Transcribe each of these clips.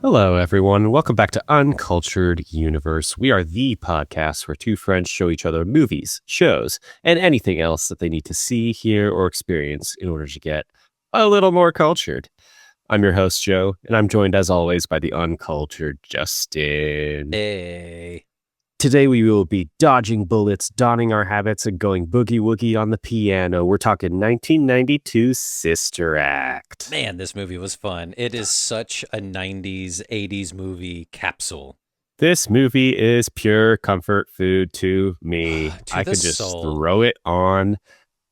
Hello, everyone. Welcome back to Uncultured Universe. We are the podcast where two friends show each other movies, shows, and anything else that they need to see, hear, or experience in order to get a little more cultured. I'm your host, Joe, and I'm joined as always by the uncultured Justin. Hey. Today we will be dodging bullets, donning our habits, and going boogie-woogie on the piano. We're talking 1992 Sister Act. Man, this movie was fun. It is such a 90s, 80s movie capsule. This movie is pure comfort food to me. I could just throw it on,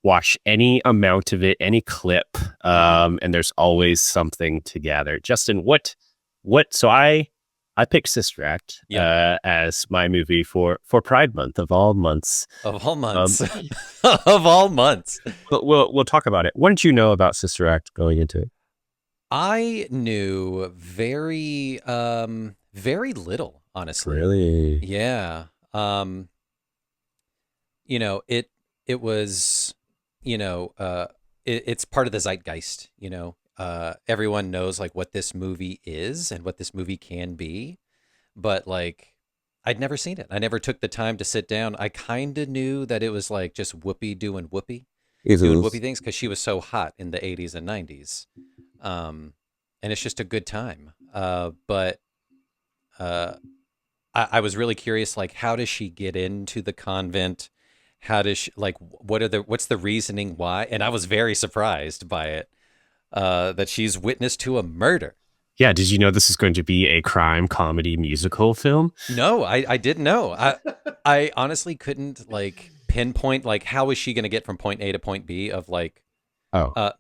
watch any amount of it, any clip, and there's always something to gather. Justin, what? So I picked Sister Act as my movie for Pride Month of all months. Of all months. Of all months. But we'll talk about it. What did you know about Sister Act going into it? I knew very little, honestly. Really? Yeah. It was, it's part of the zeitgeist, everyone knows like what this movie is and what this movie can be, but like I'd never seen it. I never took the time to sit down. I kind of knew that it was like just Whoopi doing Whoopi things because she was so hot in the 80s and 90s. And it's just a good time. But I was really curious, like, how does she get into the convent? How does she, like, what's the reasoning why? And I was very surprised by it. That she's witness to a murder. Yeah, did you know this is going to be a crime comedy musical film? No, I didn't know. I honestly couldn't like pinpoint like how is she going to get from point A to point B of like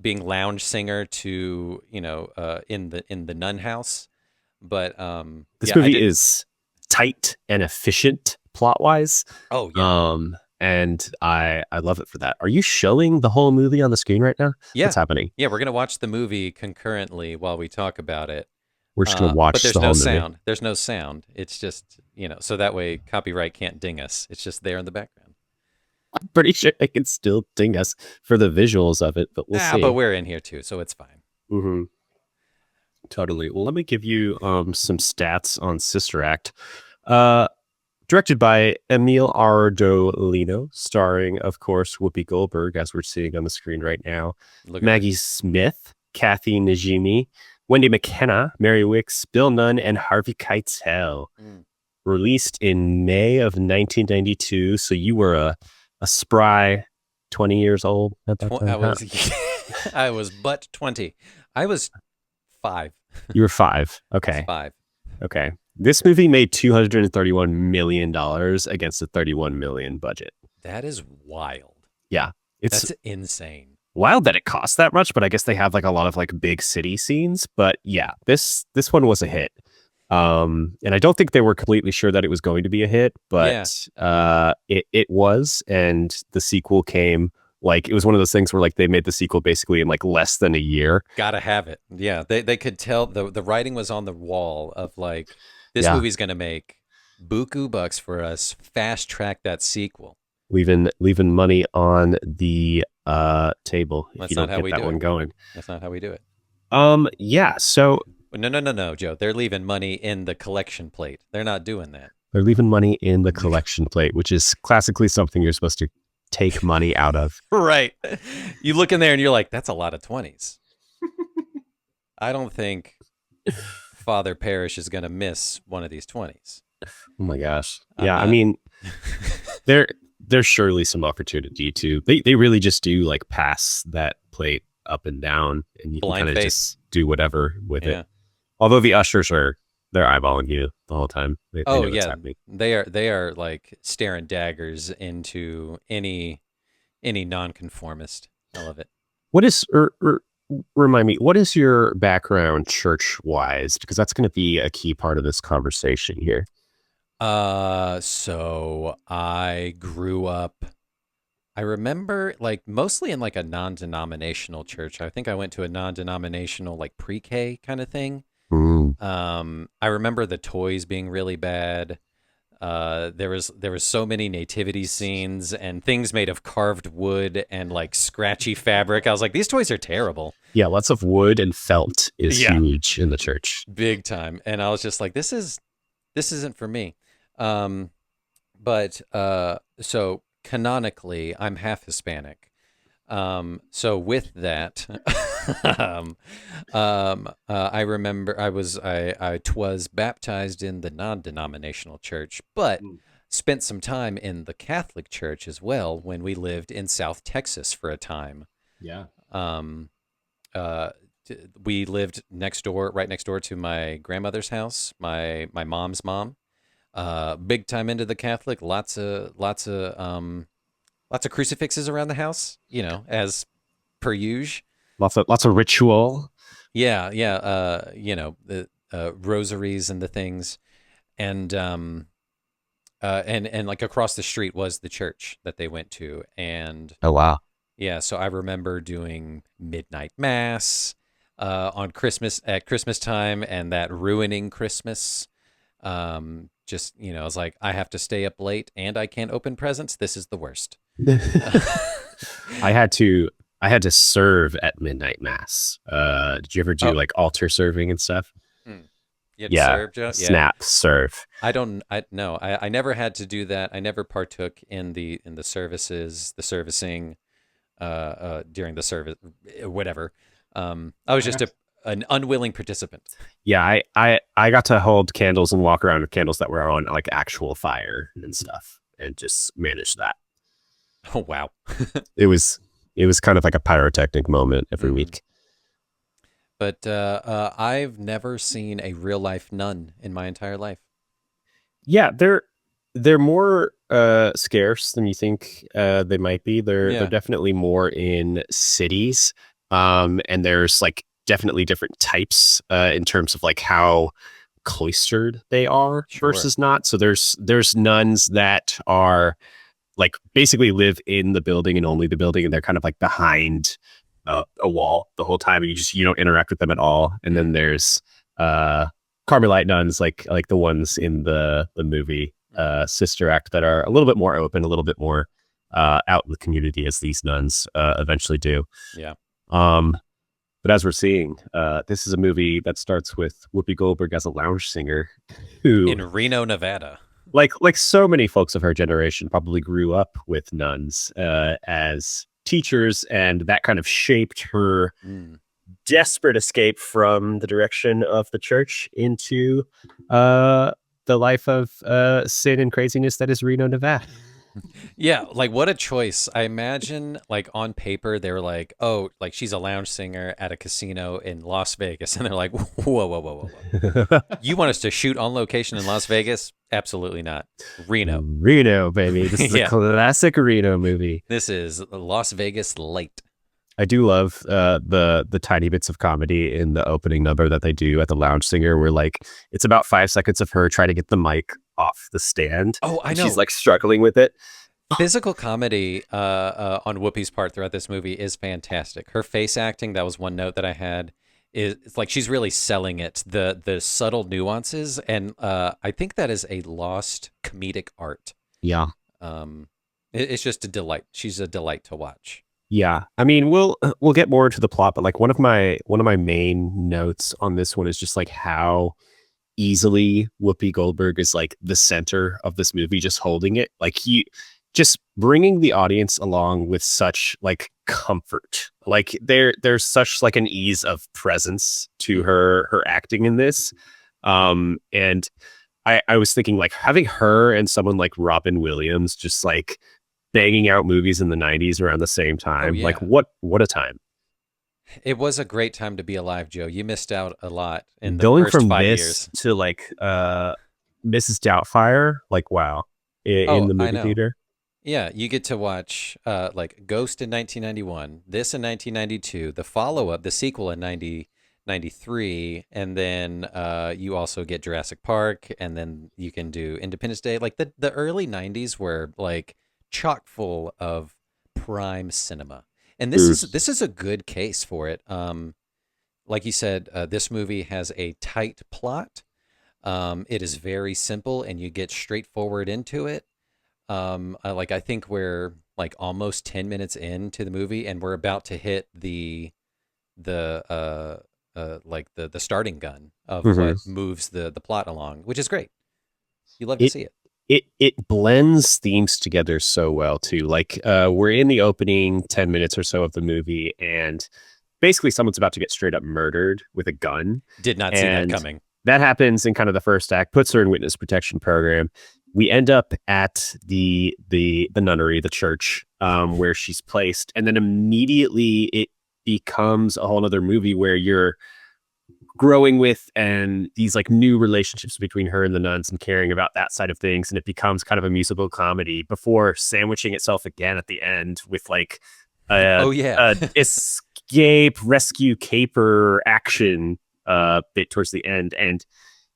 being lounge singer to in the nun house. But this movie is tight and efficient plot wise. Oh yeah. And I love it for that. Are you showing the whole movie on the screen right now? Yeah. What's happening? Yeah, we're going to watch the movie concurrently while we talk about it. We're just going to watch the whole movie. But there's no sound. There's no sound. It's just, so that way copyright can't ding us. It's just there in the background. I'm pretty sure it can still ding us for the visuals of it, but we'll see. But we're in here too, so it's fine. Mm-hmm. Totally. Well, let me give you some stats on Sister Act. Directed by Emile Ardolino, starring, of course, Whoopi Goldberg, as we're seeing on the screen right now. Maggie Smith, Kathy Najimy, Wendy Makkena, Mary Wicks, Bill Nunn, and Harvey Keitel. Released in May of 1992. So you were a spry 20 years old at that time? I was but 20. I was 5. You were 5. Okay. 5. Okay. This movie made $231 million against a $31 million budget. That is wild. Yeah. That's insane. Wild that it cost that much, but I guess they have like a lot of like big city scenes. But yeah, this one was a hit. And I don't think they were completely sure that it was going to be a hit, but it was. And the sequel came like it was one of those things where like they made the sequel basically in like less than a year. Gotta have it. Yeah. They could tell the writing was on the wall of like, this movie's going to make buku bucks for us. Fast track that sequel. Leaving money on the table if That's you don't get that one going. That's not how we do it. Yeah. So no, Joe. They're leaving money in the collection plate. They're not doing that. They're leaving money in the collection plate, which is classically something you're supposed to take money out of. Right. You look in there and you're like, that's a lot of 20s. I don't think Father Parrish is going to miss one of these 20s. Oh my gosh. Yeah, I mean, there's surely some opportunity to. They really just do like pass that plate up and down, and you can kind of just do whatever with it. Although the ushers they're eyeballing you the whole time. They know what's happening. They are like staring daggers into any nonconformist. I love it. What is remind me, what is your background church-wise? Because that's going to be a key part of this conversation here. So I grew up, I remember like mostly in like a non-denominational church. I think I went to a non-denominational like pre-K kind of thing. I remember the toys being really bad. There was so many nativity scenes and things made of carved wood and like scratchy fabric. I was like, these toys are terrible. Yeah, lots of wood and felt is Yeah, huge in the church. big time. And I was just like, this isn't for me. Um, but so canonically, I'm half Hispanic. So with that, um, I remember I twas baptized in the non-denominational church, but Mm. spent some time in the Catholic Church as well when we lived in South Texas for a time. Yeah. Um, uh, we lived next door, right next door to my grandmother's house, my mom's mom. Big time into the Catholic, lots of crucifixes around the house, as per usual. Lots of ritual. Yeah, yeah. The rosaries and the things, and and like across the street was the church that they went to, and Oh wow. yeah. So I remember doing midnight mass on Christmas at Christmas time, and that ruining Christmas. Just I was like, I have to stay up late, and I can't open presents. This is the worst. I had to I had to serve at midnight mass. Did you ever do Oh, like altar serving and stuff? hmm. You had to Yeah. serve, Joe? Yeah. Snap, serve. I don't. I no. I never had to do that. I never partook in the services, the servicing, during the service, whatever. I was I just got an unwilling participant. Yeah, I got to hold candles and walk around with candles that were on like actual fire and stuff and just manage that. Oh wow. It was kind of like a pyrotechnic moment every Hmm. week. But I've never seen a real life nun in my entire life. Yeah, they're more scarce than you think they might be. They're Yeah. definitely more in cities. And there's like definitely different types in terms of like how cloistered they are Sure. versus not. So there's nuns that are like basically live in the building and only the building, and they're kind of like behind a wall the whole time, and you don't interact with them at all. And then Mm, there's uh Carmelite nuns like the ones in the movie mhm. Sister Act that are a little bit more open, a little bit more out in the community as these nuns eventually do. Yeah. Um, but as we're seeing, this is a movie that starts with Whoopi Goldberg as a lounge singer, who, In Reno, Nevada. like so many folks of her generation, probably grew up with nuns as teachers, and that kind of shaped her Mm. desperate escape from the direction of the church into uh, the life of sin and craziness that is Reno, Nevada. Yeah, like what a choice. I imagine like on paper they were like, "Oh, like she's a lounge singer at a casino in Las Vegas." And they're like, "Whoa, whoa, whoa, whoa, whoa. You want us to shoot on location in Las Vegas? Absolutely not. Reno." Reno, baby. This is a Yeah. classic Reno movie. This is Las Vegas light. I do love the tiny bits of comedy in the opening number that they do at the Lounge Singer, where like it's about 5 seconds of her trying to get the mic off the stand, Oh, I and she's know. like struggling with it. Physical comedy on Whoopi's part throughout this movie is fantastic. Her face acting, that was one note that I had, is it's like she's really selling it. The subtle nuances, and I think that is a lost comedic art. Yeah, Um, it's just a delight. She's a delight to watch. yeah. I mean, we'll get more into the plot, but like one of my main notes on this one is just like how easily Whoopi Goldberg is like the center of this movie, just holding it. Like he just bringing the audience along with such like comfort. Like there's such like an ease of presence to Mhm. her acting in this. And I was thinking like having her and someone like Robin Williams just like banging out movies in the 90s around the same Oh time. Like yeah, what a time. it was a great time to be alive, Joe. You missed out a lot in the Going first from five this years. to like Mrs. Doubtfire, like wow, in Oh, the I movie know. theater. Yeah, you get to watch like Ghost in 1991, this in 1992, the follow-up, the sequel in 1993, and then you also get Jurassic Park, and then you can do Independence Day. Like the early 90s were like chock full of prime cinema. And this is Mm. this is a good case for it. Like you said, this movie has a tight plot. It is very simple, and you get straightforward into it. I think we're like almost 10 minutes into the movie, and we're about to hit the the starting gun of Mhm. what moves the plot along, which is great. You love to It see it. it blends themes together so well too. Like we're in the opening 10 minutes or so of the movie, and basically someone's about to get straight up murdered with a gun. Did not see that And coming. that happens in kind of the first act, puts her in witness protection program. We end up at the nunnery, the church, where she's placed, and then immediately it becomes a whole other movie where you're growing with and these like new relationships between her and the nuns and caring about that side of things, and it becomes kind of a musical comedy before sandwiching itself again at the end with like Oh yeah. a escape rescue caper action bit towards the end. And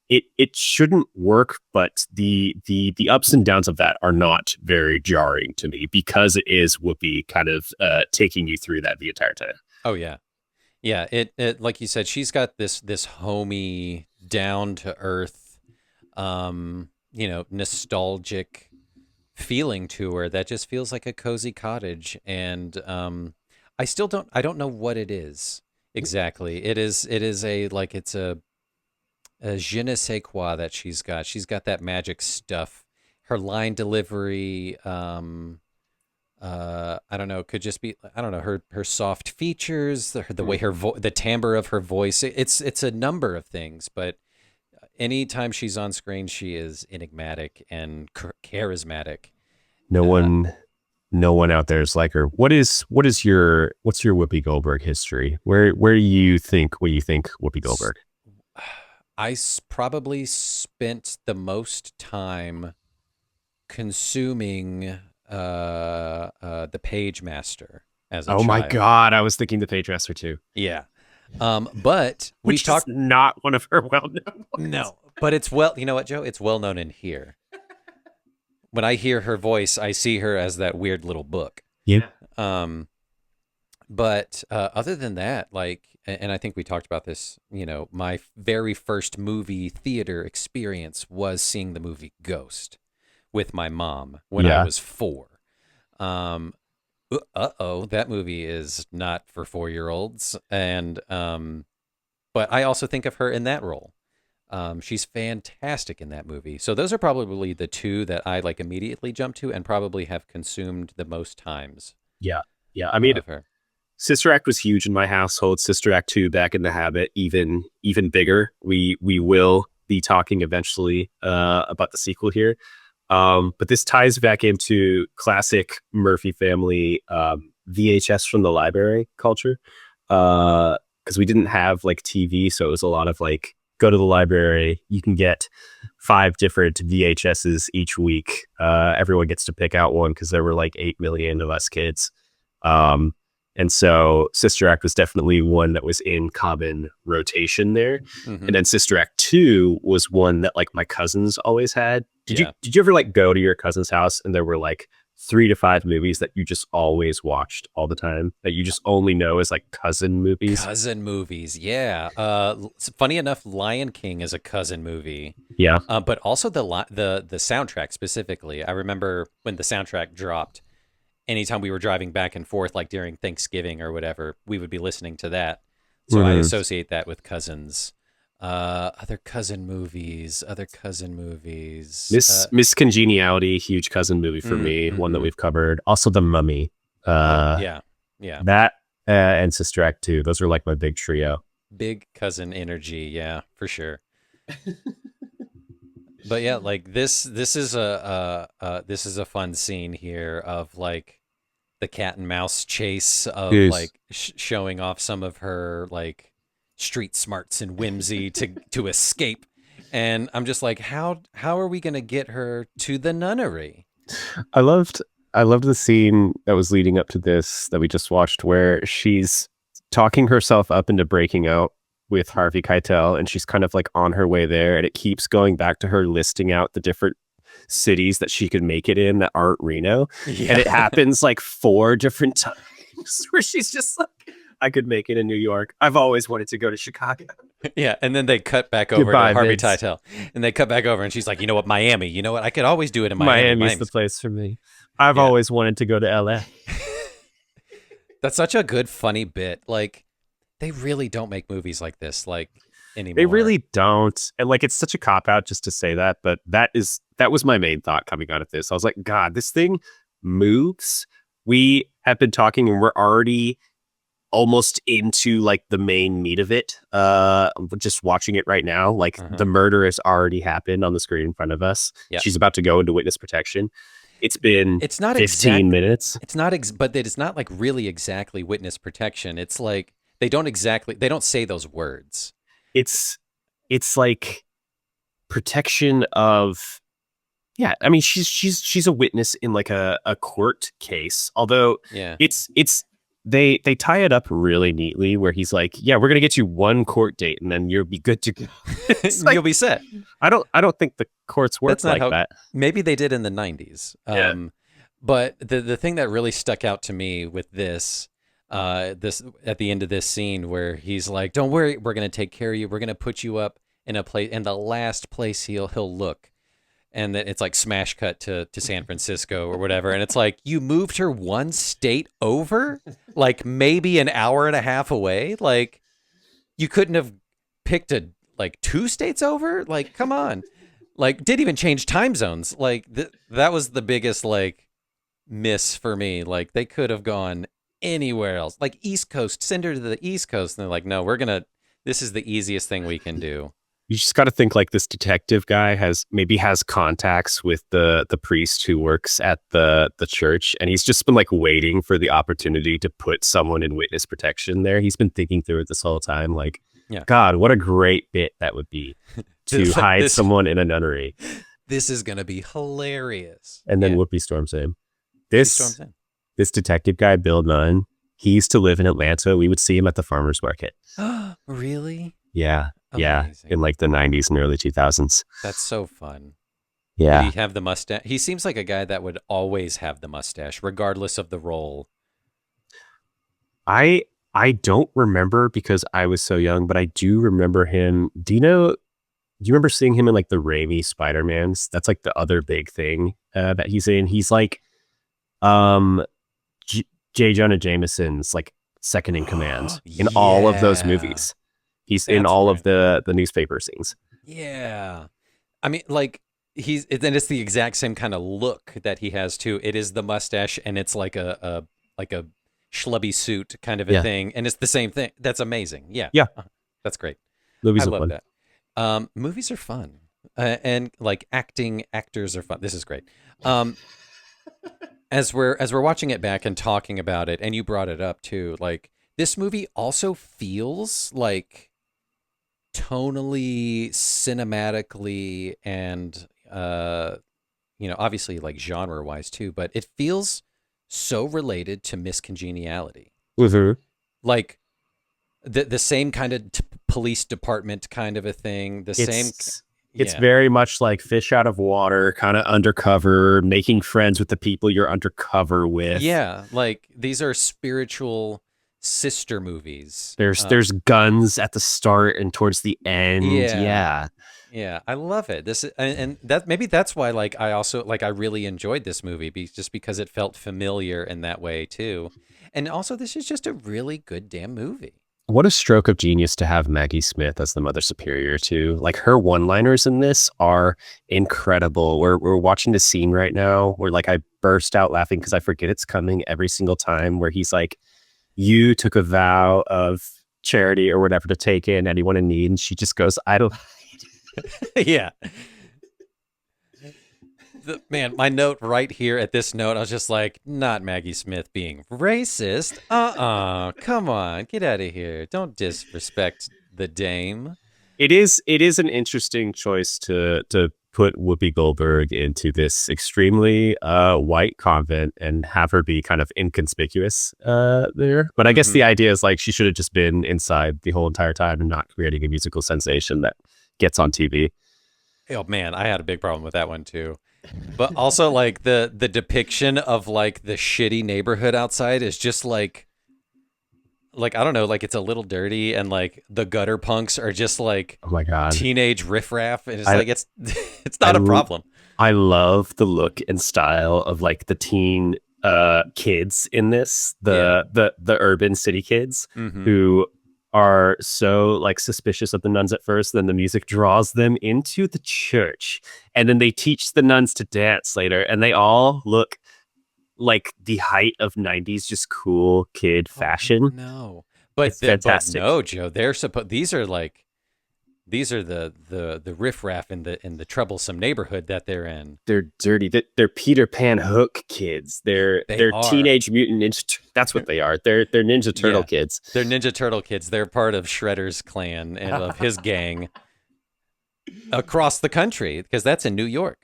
it shouldn't work, but the ups and downs of that are not very jarring to me because it is Whoopi kind of taking you through that the entire time. Oh yeah. Yeah, it like you said, she's got this homey, down to earth, nostalgic feeling to her that just feels like a cozy cottage. And I don't know what it is exactly. It is a like it's a je ne sais quoi that she's got. She's got that magic stuff. Her line delivery, I don't know, could just be, I don't know, her soft features, the way the timbre of her voice. It's a number of things, but anytime she's on screen, she is enigmatic and charismatic. No Uh, one, no one out there is like her. What's your Whoopi Goldberg history? Where you think Whoopi s- Goldberg? probably spent the most time consuming the Page Master as a Oh my child. God, I was thinking the Page Master too, Yeah. But we've which is talked. not one of her well-known ones. No, but it's well, you know what, Joe? It's well known in here. When I hear her voice, I see her as that weird little book. Yeah. Um, but other than that, like, and I think we talked about this, my very first movie theater experience was seeing the movie Ghost with my mom when I Yeah. was 4. Um, oh, that movie is not for 4-year-olds. And, but I also think of her in that role. She's fantastic in that movie. So those are probably the two that I like immediately jump to and probably have consumed the most times Yeah. Yeah. I mean, of her. Sister Act was huge in my household. Sister Act 2, Back in the Habit, even bigger. We will be talking eventually about the sequel here. But this ties back into classic Murphy family VHS from the library culture. Because we didn't have like TV, so it was a lot of like go to the library. You can get 5 different VHSs each week. Everyone gets to pick out one because there were like 8 million of us kids. Um, and so Sister Act was definitely one that was in common rotation there. Hmm. And then Sister Act 2 was one that like my cousins always had. Yeah. Did you ever like go to your cousin's house and there were like 3 to 5 movies that you just always watched all the time that you just only know as like cousin movies? Cousin movies. Yeah. Funny enough, Lion King is a cousin movie. Yeah. But also the soundtrack specifically. I remember when the soundtrack dropped, anytime we were driving back and forth, like during Thanksgiving or whatever, we would be listening to that. So I Mhm. associate that with cousins. Other cousin movies. Other cousin movies. Miss Congeniality, huge cousin movie for me, one that Mm-hmm. we've covered. Also The Mummy. Oh Uh yeah, yeah. that and Sister Act 2. Those are like my big trio. Big cousin energy. Yeah, for sure. But yeah, like this is a fun scene here of like the cat and mouse chase of Yes. like showing off some of her like street smarts and whimsy to escape. And I'm just like, how are we gonna get her to the nunnery? I loved I loved the scene that was leading up to this that we just watched where she's talking herself up into breaking out with Harvey Keitel, and she's kind of like on her way there, and it keeps going back to her listing out the different cities that she could make it in that aren't Reno. And it Yeah. happens like 4 different times where she's just like, I could make it in New York. I've always wanted to go to Chicago. Yeah, and then they cut back over to Goodbye, Harvey Vince. Keitel, and they cut back over, and she's like, "You know what, Miami? You know what? I could always do it in Miami. Miami's the Miami's place for me. I've yeah." always wanted to go to LA. That's such a good, funny bit. Like, they really don't make movies like this, like They anymore. really don't. And like it's such a cop out just to say that, but that was my main thought coming out of this. I was like, God, this thing moves. We have been talking and we're already almost into like the main meat of it. Just watching it right now. Like the murder has already happened on the screen in front of us. Yeah. She's about to go into witness protection. It's been It's not 15 minutes. It's not, but it is not like really exactly witness protection. It's like they don't say those words. It's like protection of, yeah, I mean she's a witness in like a court case, although Yeah. it's they tie it up really neatly where he's like, yeah, we're gonna get you one court date and then you'll be good to go. You'll be set. I don't think the courts work That's not like how, that. maybe they did in the 90s. But the thing that really stuck out to me with this at the end of this scene where he's like, "Don't worry, we're gonna take care of you. We're gonna put you up in a place, in the last place he'll look." And then it's like smash cut to San Francisco or whatever, and it's like, you moved her one state over, like maybe an hour and a half away. Like, you couldn't have picked like 2 states over. Like, come on. Like, didn't even change time zones. Like, that was the biggest like miss for me. Like, they could have gone anywhere else, like East Coast, send her to the East Coast, and they're like, no, this is the easiest thing we can do. You just got to think like this detective guy has contacts with the priest who works at the church, and he's just been like waiting for the opportunity to put someone in witness protection there. He's been thinking through it this whole time, like, yeah. God, what a great bit that would be to hide someone in a nunnery. This is gonna be hilarious. And then Whoopi storms in. This detective guy, Bill Nunn, he used to live in Atlanta. We would see him at the farmer's market. Really? Yeah. Amazing. Yeah, in like the 90s and early 2000s. That's so fun. Yeah. Did he have the mustache? He seems like a guy that would always have the mustache, regardless of the role. I don't remember because I was so young, but I do remember him. Do you remember seeing him in like the Raimi Spider-Mans? That's like the other big thing that he's in. He's like J. Jonah Jameson's like second in command in all of those movies. He's in all of the newspaper scenes. Yeah. I mean, like, it's the exact same kind of look that he has too. It is the mustache, and it's like a schlubby suit kind of a thing, and it's the same thing. That's amazing. Yeah. Yeah. That's great. Movies I are love fun. that. Movies are fun. And like actors are fun. This is great. As we're watching it back and talking about it, and you brought it up too, like, this movie also feels like tonally, cinematically, and obviously like genre wise too, but it feels so related to Miss Congeniality. Mm-hmm. Like the same kind of police department kind of a thing. It's very much like fish out of water, kind of undercover, making friends with the people you're undercover with. Yeah, like these are spiritual sister movies. There's guns at the start and towards the end. Yeah. I love it. This and that maybe that's why like I really enjoyed this movie just because it felt familiar in that way too. And also, this is just a really good damn movie. What a stroke of genius to have Maggie Smith as the Mother Superior too. Like, her one-liners in this are incredible. We're watching the scene right now where like I burst out laughing because I forget it's coming every single time, where he's like, you took a vow of charity or whatever to take in anyone in need, and she just goes, I don't. Yeah. Man, my note right here at this note, I was just like, not Maggie Smith being racist. Come on, get out of here. Don't disrespect the dame. It is an interesting choice to put Whoopi Goldberg into this extremely white convent and have her be kind of inconspicuous there. But I guess the idea is like she should have just been inside the whole entire time and not creating a musical sensation that gets on TV. Oh man, I had a big problem with that one too. But also like the depiction of like the shitty neighborhood outside is just like like, I don't know, like it's a little dirty, and like the gutter punks are just like Oh my god. teenage riffraff, and it's I like it's I not a problem. I love the look and style of like the teen kids in this, Yeah. the urban city kids Mm-hmm. who are so like suspicious of the nuns at first, then the music draws them into the church, and then they teach the nuns to dance later, and they all look like the height of 90s just cool kid Oh fashion. no. It's But fantastic. no, Joe, they're supposed these are like these are the riffraff in the troublesome neighborhood that they're in. They're dirty. They're Peter Pan Hook kids. They They're are. teenage mutant ninja. That's what they are. They're Ninja Turtle Yeah. kids. They're Ninja Turtle kids. They're part of Shredder's clan and of his gang across the country because that's in New York.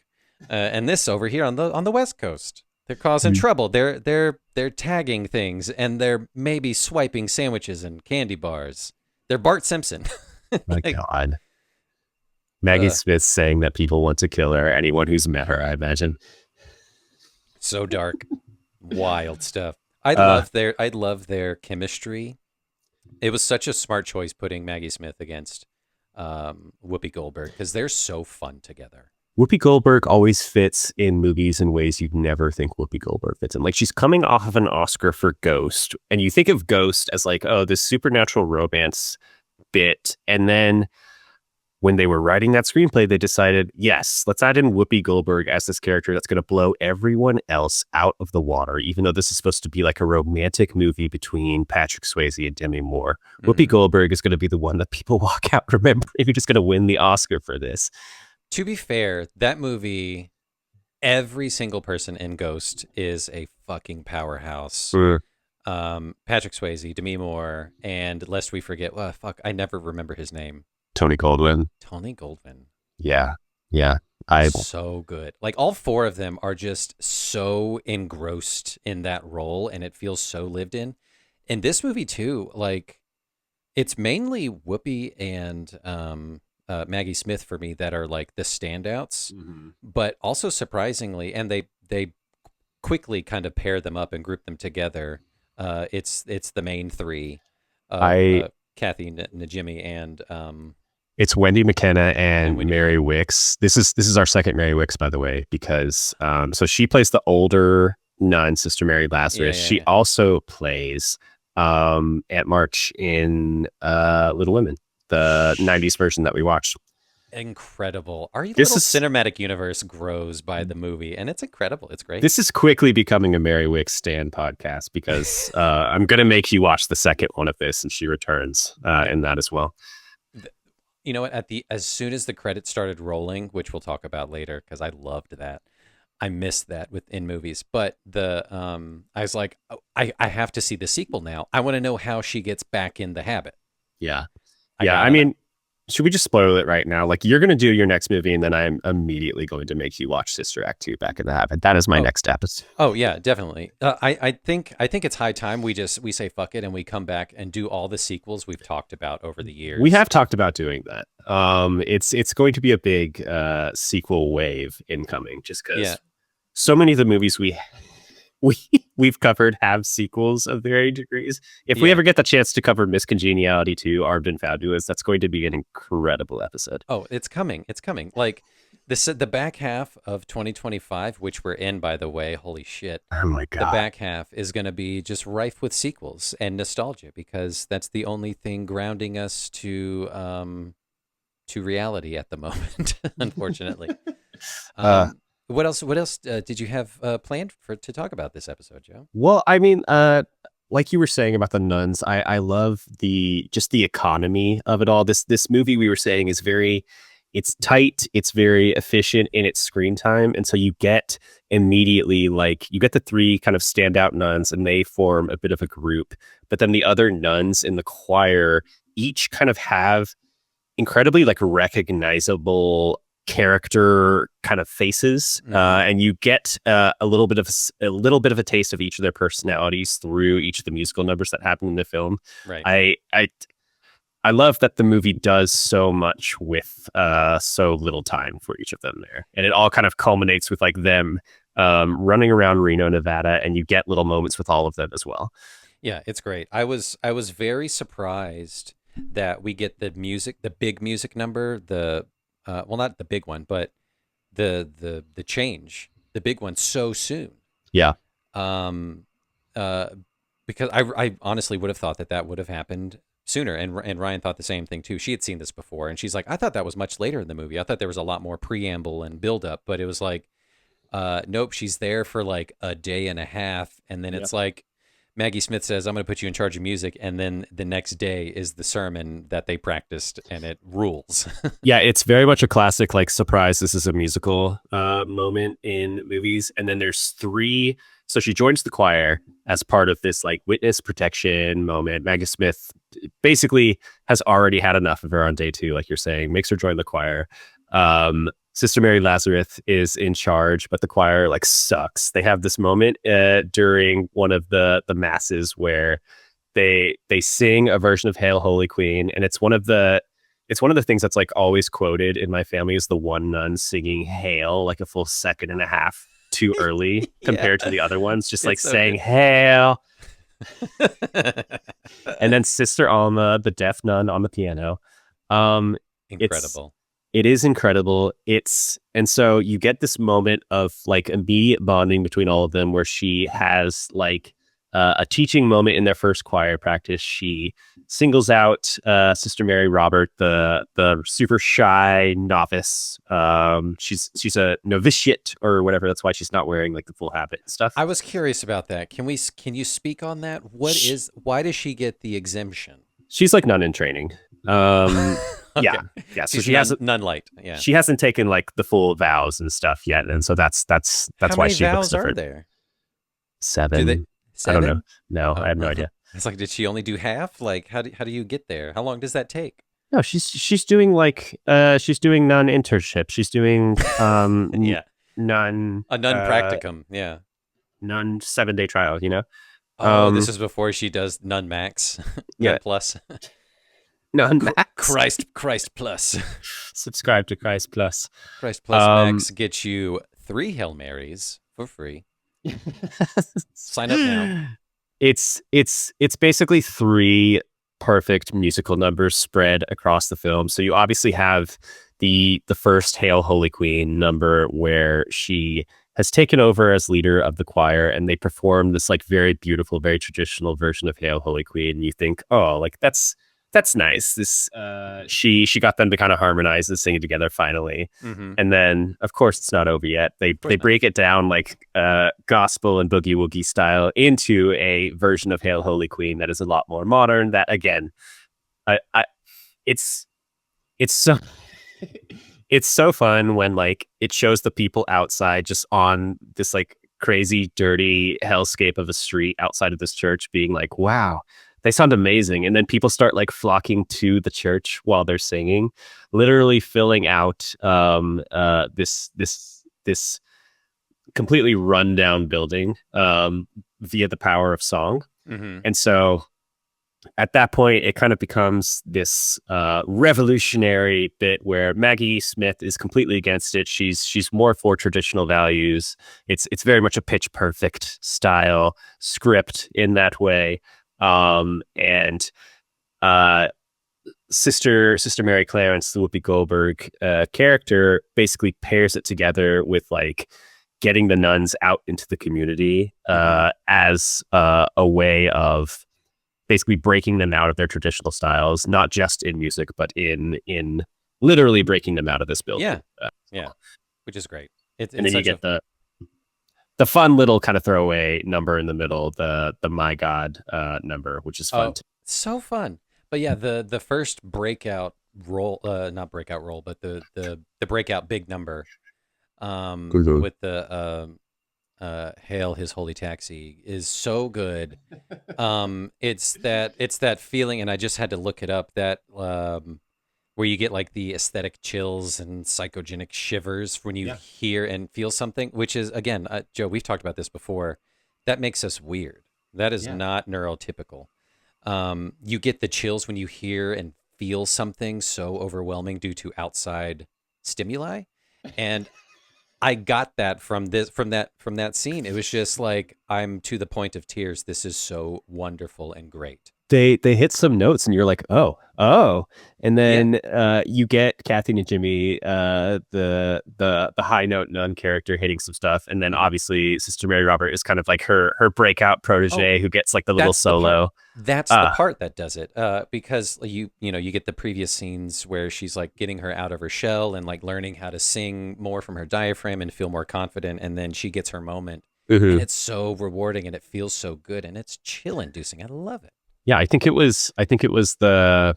And this over here on the West Coast. They're causing trouble. They're tagging things and they're maybe swiping sandwiches and candy bars. They're Bart Simpson. My Like, God. Maggie Smith saying that people want to kill her. Anyone who's met her, I imagine. so dark, wild stuff. Uh, I love their chemistry. It was such a smart choice putting Maggie Smith against Whoopi Goldberg because they're so fun together. Whoopi Goldberg always fits in movies in ways you'd never think Whoopi Goldberg fits in. Like she's coming off of an Oscar for Ghost, and you think of Ghost as like, oh, this supernatural romance bit, and then when they were writing that screenplay, they decided, yes, let's add in Whoopi Goldberg as this character that's going to blow everyone else out of the water, even though this is supposed to be like a romantic movie between Patrick Swayze and Demi Moore. Whoopi Mm-hmm. Goldberg is going to be the one that people walk out remembering who's just going to win the Oscar for this. To be fair, that movie, every single person in Ghost is a fucking powerhouse. Mm, Patrick Swayze, Demi Moore, and lest we forget, well, fuck, I never remember his name. Tony Goldwyn. Tony Goldwyn. Yeah. Yeah. I So good. Like all four of them are just so engrossed in that role and it feels so lived in. In this movie too, like it's mainly Whoopi and Maggie Smith for me that are like the standouts, Mhm. but also surprisingly, and they quickly kind of pair them up and group them together. It's the main three of I Kathy Najimy it's Wendy Makkena and and Wendy Mary McKenna. Wicks. This is our second Mary Wicks, by the way, because so she plays the older nun, Sister Mary Yeah, Lazarus. yeah, She yeah. also plays Aunt March in Little Women, the 90s version that we watched. Incredible. Our This little is cinematic universe grows by the movie, and it's incredible. It's great. this is quickly becoming a Mary Wicks Stan podcast because I'm gonna make you watch the second one of this, and she returns in that as well. You know what? At the as soon as the credits started rolling, which we'll talk about later, because I loved that. I missed that within movies, but the I was like, oh, I have to see the sequel now. I want to know how she gets back in the habit. Yeah. I Yeah, I gotta know. mean, should we just spoil it right now? Like, you're going to do your next movie, and then I'm immediately going to make you watch Sister Act 2 Back in the Habit. That is my Oh, next episode. oh yeah, definitely. I think it's high time we say fuck it and we come back and do all the sequels we've talked about over the We years. have talked about doing that. It's going to be a big sequel wave incoming, just Yeah, because so many of the movies we we've covered have sequels of varying degrees. If we yeah. ever get the chance to cover Miss Congeniality 2, Armed and Fabulous, that's going to be an incredible episode. Oh, it's coming. It's coming. Like the back half of 2025, which we're in, by the way. Holy shit! Oh my The god. back half is going to be just rife with sequels and nostalgia because that's the only thing grounding us to reality at the moment. Unfortunately. Uh, What else? What else did you have planned for to talk about this episode, Joe? Well, I mean, like you were saying about the nuns, I love the just the economy of it all. This movie we were saying is very, it's tight, it's very efficient in its screen time, and so you get immediately like you get the three kind of standout nuns, and they form a bit of a group. But then the other nuns in the choir each kind of have incredibly like recognizable character kind of faces, Mm-hmm. and you get a little bit of a taste of each of their personalities through each of the musical numbers that happen in the film. Right. I love that the movie does so much with so little time for each of them there, and it all kind of culminates with like them running around Reno, Nevada, and you get little moments with all of them as well. Yeah, it's great. I was very surprised that we get the music, the big music number, the well, not the big one, but the change, the big one so soon. Yeah. Um, uh, because I honestly would have thought that that would have happened sooner, and Ryan thought the same thing too. She had seen this before, and she's like, I thought that was much later in the movie. I thought there was a lot more preamble and build up, but it was like, nope, she's there for like a day and a half, and then Yeah. it's like Maggie Smith says, "I'm going to put you in charge of music," and then the next day is the sermon that they practiced, and it rules. Yeah, it's very much a classic, like, surprise, this is a musical moment in movies. And then there's three. So she joins the choir as part of this like witness protection moment. Maggie Smith basically has already had enough of her on day two, like you're saying, makes her join the choir. Sister Mary Lazarus is in charge, but the choir like sucks. They have this moment during one of the masses where they sing a version of Hail Holy Queen, and it's one of the things that's like always quoted in my family is the one nun singing Hail like a full second and a half too early Yeah, compared to the other ones, just like it's so saying good. Hail. And then Sister Alma, the deaf nun on the piano. Um, it's Incredible. it is incredible. And so you get this moment of like immediate bonding between all of them where she has like a teaching moment in their first choir practice. She singles out Sister Mary Robert, the super shy novice. She's a novitiate or whatever. That's why she's not wearing like the full habit and stuff. I was curious about that. Can you speak on that? Why does she get the exemption? She's like nun in training. Um, Okay, yeah, yeah. So she's she hasn't none light. Yeah. she hasn't taken like the full vows and stuff yet, and so that's How why many she looks vows are different. there? Do they Seven. I don't know. seven? No, I Oh, have no idea. it's like, did she only do half? Like, how do you get there? How long does that take? No, she's doing like she's doing nun internship. She's doing Yeah, nun a nun practicum. Yeah. nun 7-day trial. Oh, this is before she does nun max, Yeah, nun plus, nun max. Christ plus. Subscribe to Christ Plus. Christ plus Um, max gets you 3 Hail Marys for free. Sign up now. it's basically three perfect musical numbers spread across the film. So you obviously have the first Hail Holy Queen number where she has taken over as leader of the choir and they perform this like very beautiful, very traditional version of Hail Holy Queen. And you think, oh, like that's nice. This she got them to kind of harmonize and sing it together finally. Mm-hmm. And then, of course, it's not over yet. They Of course not. break it down like gospel and boogie woogie style into a version of Hail Holy Queen that is a lot more modern. That again, I it's it's so it's so fun when like it shows the people outside just on this like crazy dirty hellscape of a street outside of this church being like, wow, they sound amazing. And then people start like flocking to the church while they're singing, literally filling out this completely rundown building via the power of song. Mm-hmm. And so at that point, it kind of becomes this revolutionary bit where Maggie Smith is completely against it. She's more for traditional values. It's very much a Pitch Perfect style script in that way. And Sister Mary Clarence, the Whoopi Goldberg character, basically pairs it together with like getting the nuns out into the community as a way of basically breaking them out of their traditional styles, not just in music, but in literally breaking them out of this building. Yeah, yeah, which is great. And It's then you such get a the fun little kind of throwaway number in the middle, the My God number, which is fun oh, too. so fun. But yeah, the first breakout role, not breakout role, but the breakout big number, Mhm. with the Hail His Holy Taxi is so good. It's that feeling, and I just had to look it up, that where you get like the aesthetic chills and psychogenic shivers when you Yeah. hear and feel something, which is again, Joe, we've talked about this before. That makes us weird. That is Yeah. not neurotypical. You get the chills when you hear and feel something so overwhelming due to outside stimuli, and I got that from that scene. It was just like, I'm to the point of tears. This is so wonderful and great. They hit some notes and you're like, oh, and Yeah. then you get Kathy and Jimmy, the high note nun character hitting some stuff, and then Mhm. obviously Sister Mary Robert is kind of like her breakout Oh, protege who gets like the little that's the part. solo. That's the Uh part that does it. Because you get the previous scenes where she's like getting her out of her shell and like learning how to sing more from her diaphragm and feel more confident, and then she gets her moment, and mhm. it's so rewarding and it feels so good and it's chill inducing. I love it. Yeah, I think it was the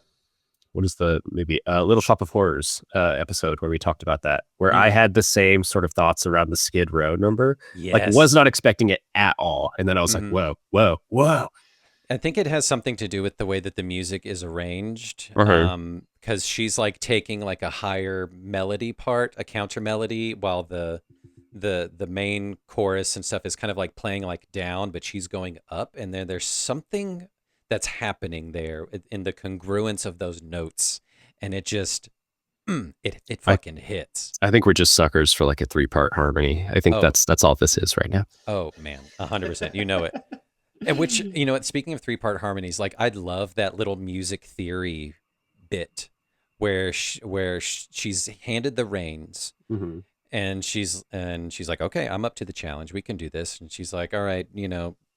what is the maybe Little Shop of Horrors episode where we talked about that, where I Mhm. had the same sort of thoughts around the Skid Row number. Like, was Yes. not expecting it at all, and then I was like, Mhm. whoa, whoa, whoa. I think it has something to do with the way that the music is arranged. Uh-huh. Because she's like taking like a higher melody part, a counter melody, while the main chorus and stuff is kind of like playing like down, but she's going up, and then there's something that's happening there in the congruence of those notes, and it just it I fucking hits. I think we're just suckers for like a three-part harmony. I think Oh, that's all this is right now. oh man, 100%. You know it. And which, speaking of three-part harmonies, like I'd love that little music theory bit where she's handed the reins, Mm-hmm. and she's like, "Okay, I'm up to the challenge. We can do this." And she's like, "All right,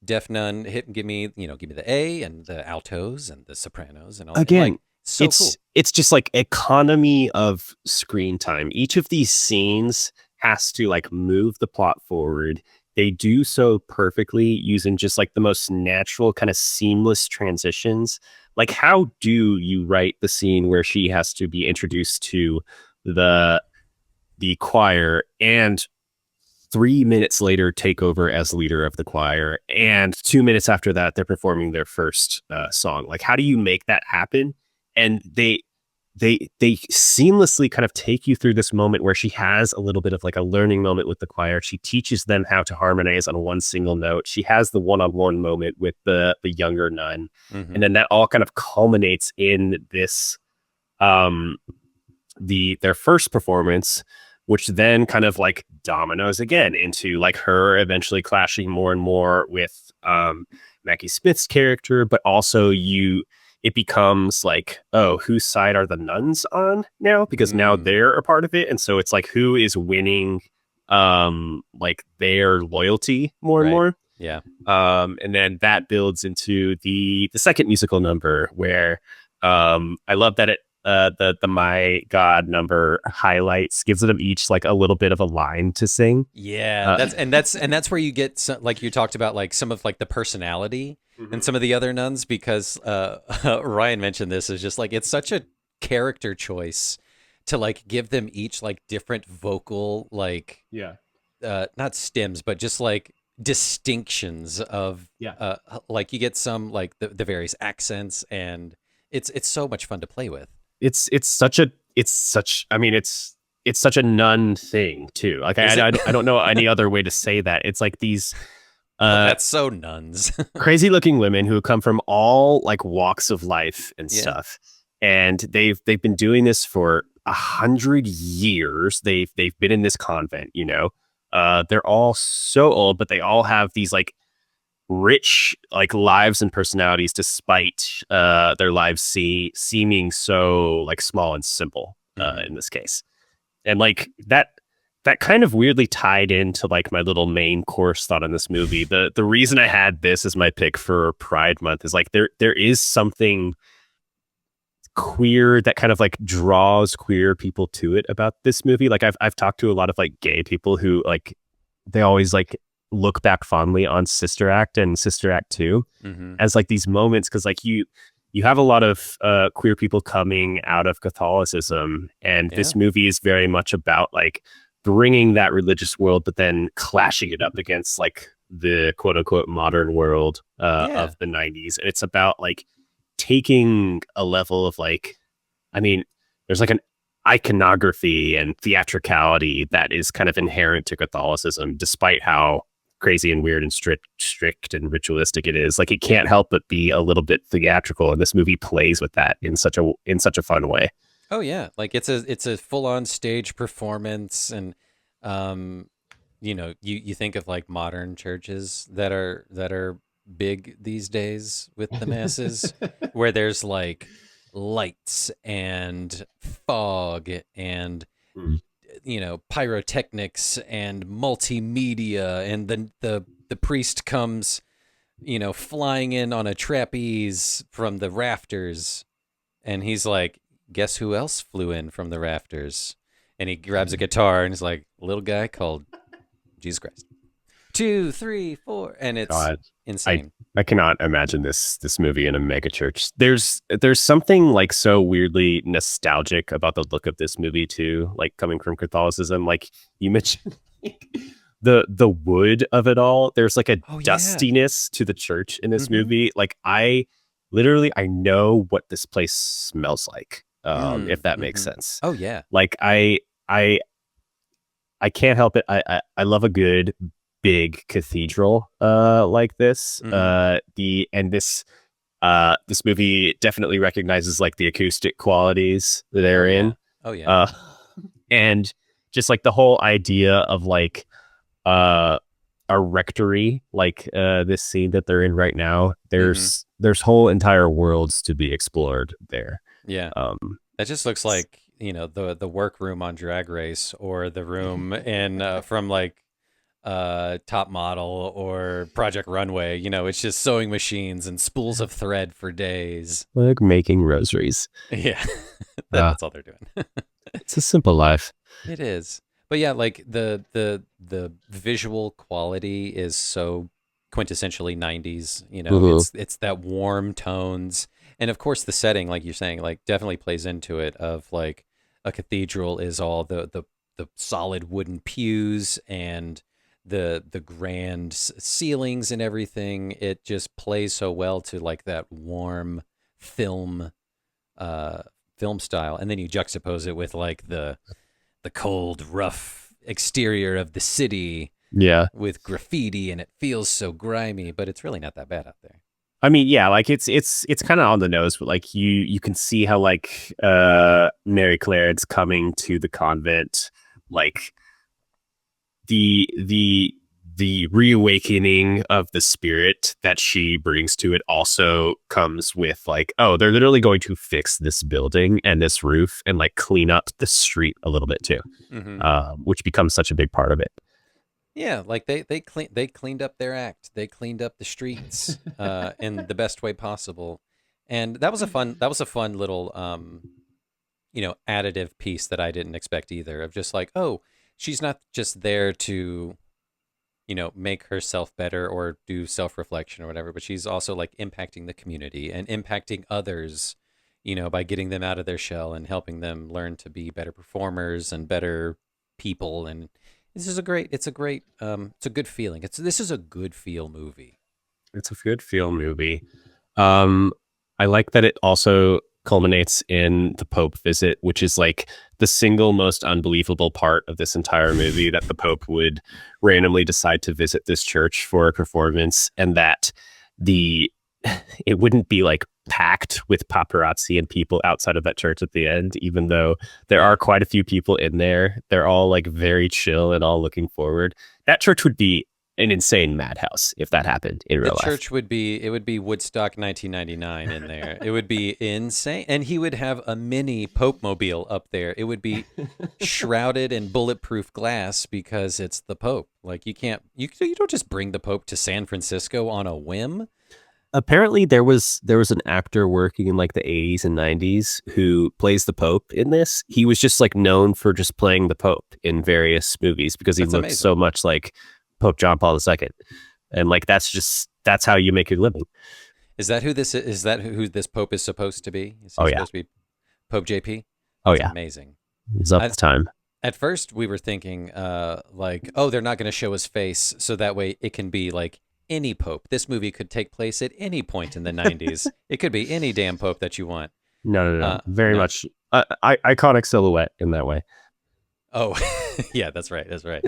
deaf nun, give me the A and the altos and the sopranos and all." And like, Again, so cool. it's just like economy of screen time. Each of these scenes has to like move the plot forward. They do so perfectly using just like the most natural kind of seamless transitions. Like, how do you write the scene where she has to be introduced to the choir and 3 minutes later take over as leader of the choir, and 2 minutes after that they're performing their first song? Like, how do you make that happen? And they seamlessly kind of take you through this moment where she has a little bit of like a learning moment with the choir. She teaches them how to harmonize on one single note. She has the one-on-one moment with the younger nun, and Hmm. then that all kind of culminates in this um their first performance, which then kind of like dominoes again into like her eventually clashing more and more with Maggie Smith's character, but also it becomes like, oh, whose side are the nuns on now? Because now Mm, they're a part of it. And so it's like, who is winning like their loyalty more and right. more. Yeah. And then that builds into the second musical number where I love that the My God number highlights, gives them each like a little bit of a line to sing. Yeah, Uh, that's where you get some, like you talked about, like some of like the personality and Mhm. some of the other nuns, because Ryan mentioned this, is just like it's such a character choice to like give them each like different vocal, like Yeah. not stems but just like distinctions of Yeah. like you get some like the various accents, and it's so much fun to play with. It's such a it's such I mean it's such a nun thing too. Like Is it? I don't know any other way to say that. It's like these Oh, uh that's so nuns. crazy looking women who come from all like walks of life and Yeah. stuff, and they've been doing this for 100 years. They've been in this convent, you know. They're all so old, but they all have these like rich like lives and personalities, despite their lives seeming so like small and simple Hmm. in this case. And like that kind of weirdly tied into like my little main course thought on this movie. The reason I had this as my pick for Pride Month is like there is something queer that kind of like draws queer people to it about this movie. Like I've talked to a lot of like gay people who like they always like look back fondly on Sister Act and Sister Act 2 Hmm. as like these moments, because like you have a lot of queer people coming out of Catholicism, and Yeah. this movie is very much about like bringing that religious world but then clashing it up against like the quote unquote modern world Yeah. of the 90s. And it's about like taking a level of like, I mean, there's like an iconography and theatricality that is kind of inherent to Catholicism, despite how crazy and weird and strict and ritualistic it is. Like, it can't help but be a little bit theatrical, and this movie plays with that in such a fun way. Oh yeah, like it's a full on stage performance, and um, you think of like modern churches that are big these days with the masses, where there's like lights and fog and Mm. pyrotechnics and multimedia, and then the priest comes flying in on a trapeze from the rafters, and he's like, guess who else flew in from the rafters? And he grabs a guitar and he's like, little guy called Jesus Christ. 2, 3, 4, and it's God, I insane. I cannot imagine this movie in a mega church. There's something like so weirdly nostalgic about the look of this movie too, like coming from Catholicism. Like you mentioned, the wood of it all. There's like a Oh yeah. dustiness to the church in this Mm-hmm. movie. Like I know what this place smells like. If that makes Mm-hmm. sense. Oh yeah. Like I I can't help it. I love a good big cathedral like this. Mm-hmm. This movie definitely recognizes like the acoustic qualities that Oh they're yeah. in. Oh yeah. Uh and just like the whole idea of like uh a rectory, like this scene that they're in right now. Mm-hmm. There's whole entire worlds to be explored there. Yeah. Um That just looks like the workroom on Drag Race, or the room in from like Top Model or Project Runway. It's just sewing machines and spools of thread for days. like making rosaries. Yeah, Uh that's all they're doing. it's a simple life. It is. But yeah, like the visual quality is so quintessentially 90s. Mhm. It's that warm tones. And of course the setting, like you're saying, like definitely plays into it, of like a cathedral is all the solid wooden pews and the grand ceilings and everything. It just plays so well to like that warm film uh film style. And then you juxtapose it with like the cold, rough exterior of the city Yeah. with graffiti, and it feels so grimy, but it's really not that bad out there. I mean, yeah, like it's kind of on the nose, but like you can see how like Mary Claire's coming to the convent, like the the reawakening of the spirit that she brings to it also comes with like, oh, they're literally going to fix this building and this roof and like clean up the street a little bit too, Hmm. which becomes such a big part of it. Yeah, like they cleaned up their act. They cleaned up the streets in the best way possible, and that was a fun little additive piece that I didn't expect either. Of just like, oh, she's not just there to make herself better or do self-reflection or whatever, but she's also like impacting the community and impacting others, by getting them out of their shell and helping them learn to be better performers and better people. And it's a good feeling. This is a good feel movie. It's a good feel movie. Um, I like that it also culminates in the Pope visit, which is like the single most unbelievable part of this entire movie, that the Pope would randomly decide to visit this church for a performance, and that the it wouldn't be like packed with paparazzi and people outside of that church at the end, even though there Yeah. are quite a few people in there. They're all like very chill and all looking forward. That church would be an insane madhouse if that happened in The real life. church would be Woodstock 1999 in there. It would be insane. And he would have a mini Pope mobile up there. It would be shrouded in bulletproof glass because it's the Pope. Like you don't just bring the Pope to San Francisco on a whim. Apparently there was an actor working in like the 80s and 90s who plays the Pope in this. He was just like known for just playing the Pope in various movies because he That's looked amazing. so much like Pope John Paul II. And like that's how you make your living. Is that who this is? Is that who this Pope is supposed to be? Is he Oh yeah. supposed to be Pope JP? Oh That's yeah. amazing. He's up I, to time. at first we were thinking like, oh, they're not going to show his face so that way it can be like any Pope. This movie could take place at any point in the 90s. It could be any damn Pope that you want. No. Very No. much iconic silhouette in that way. Oh, yeah, that's right. That's right.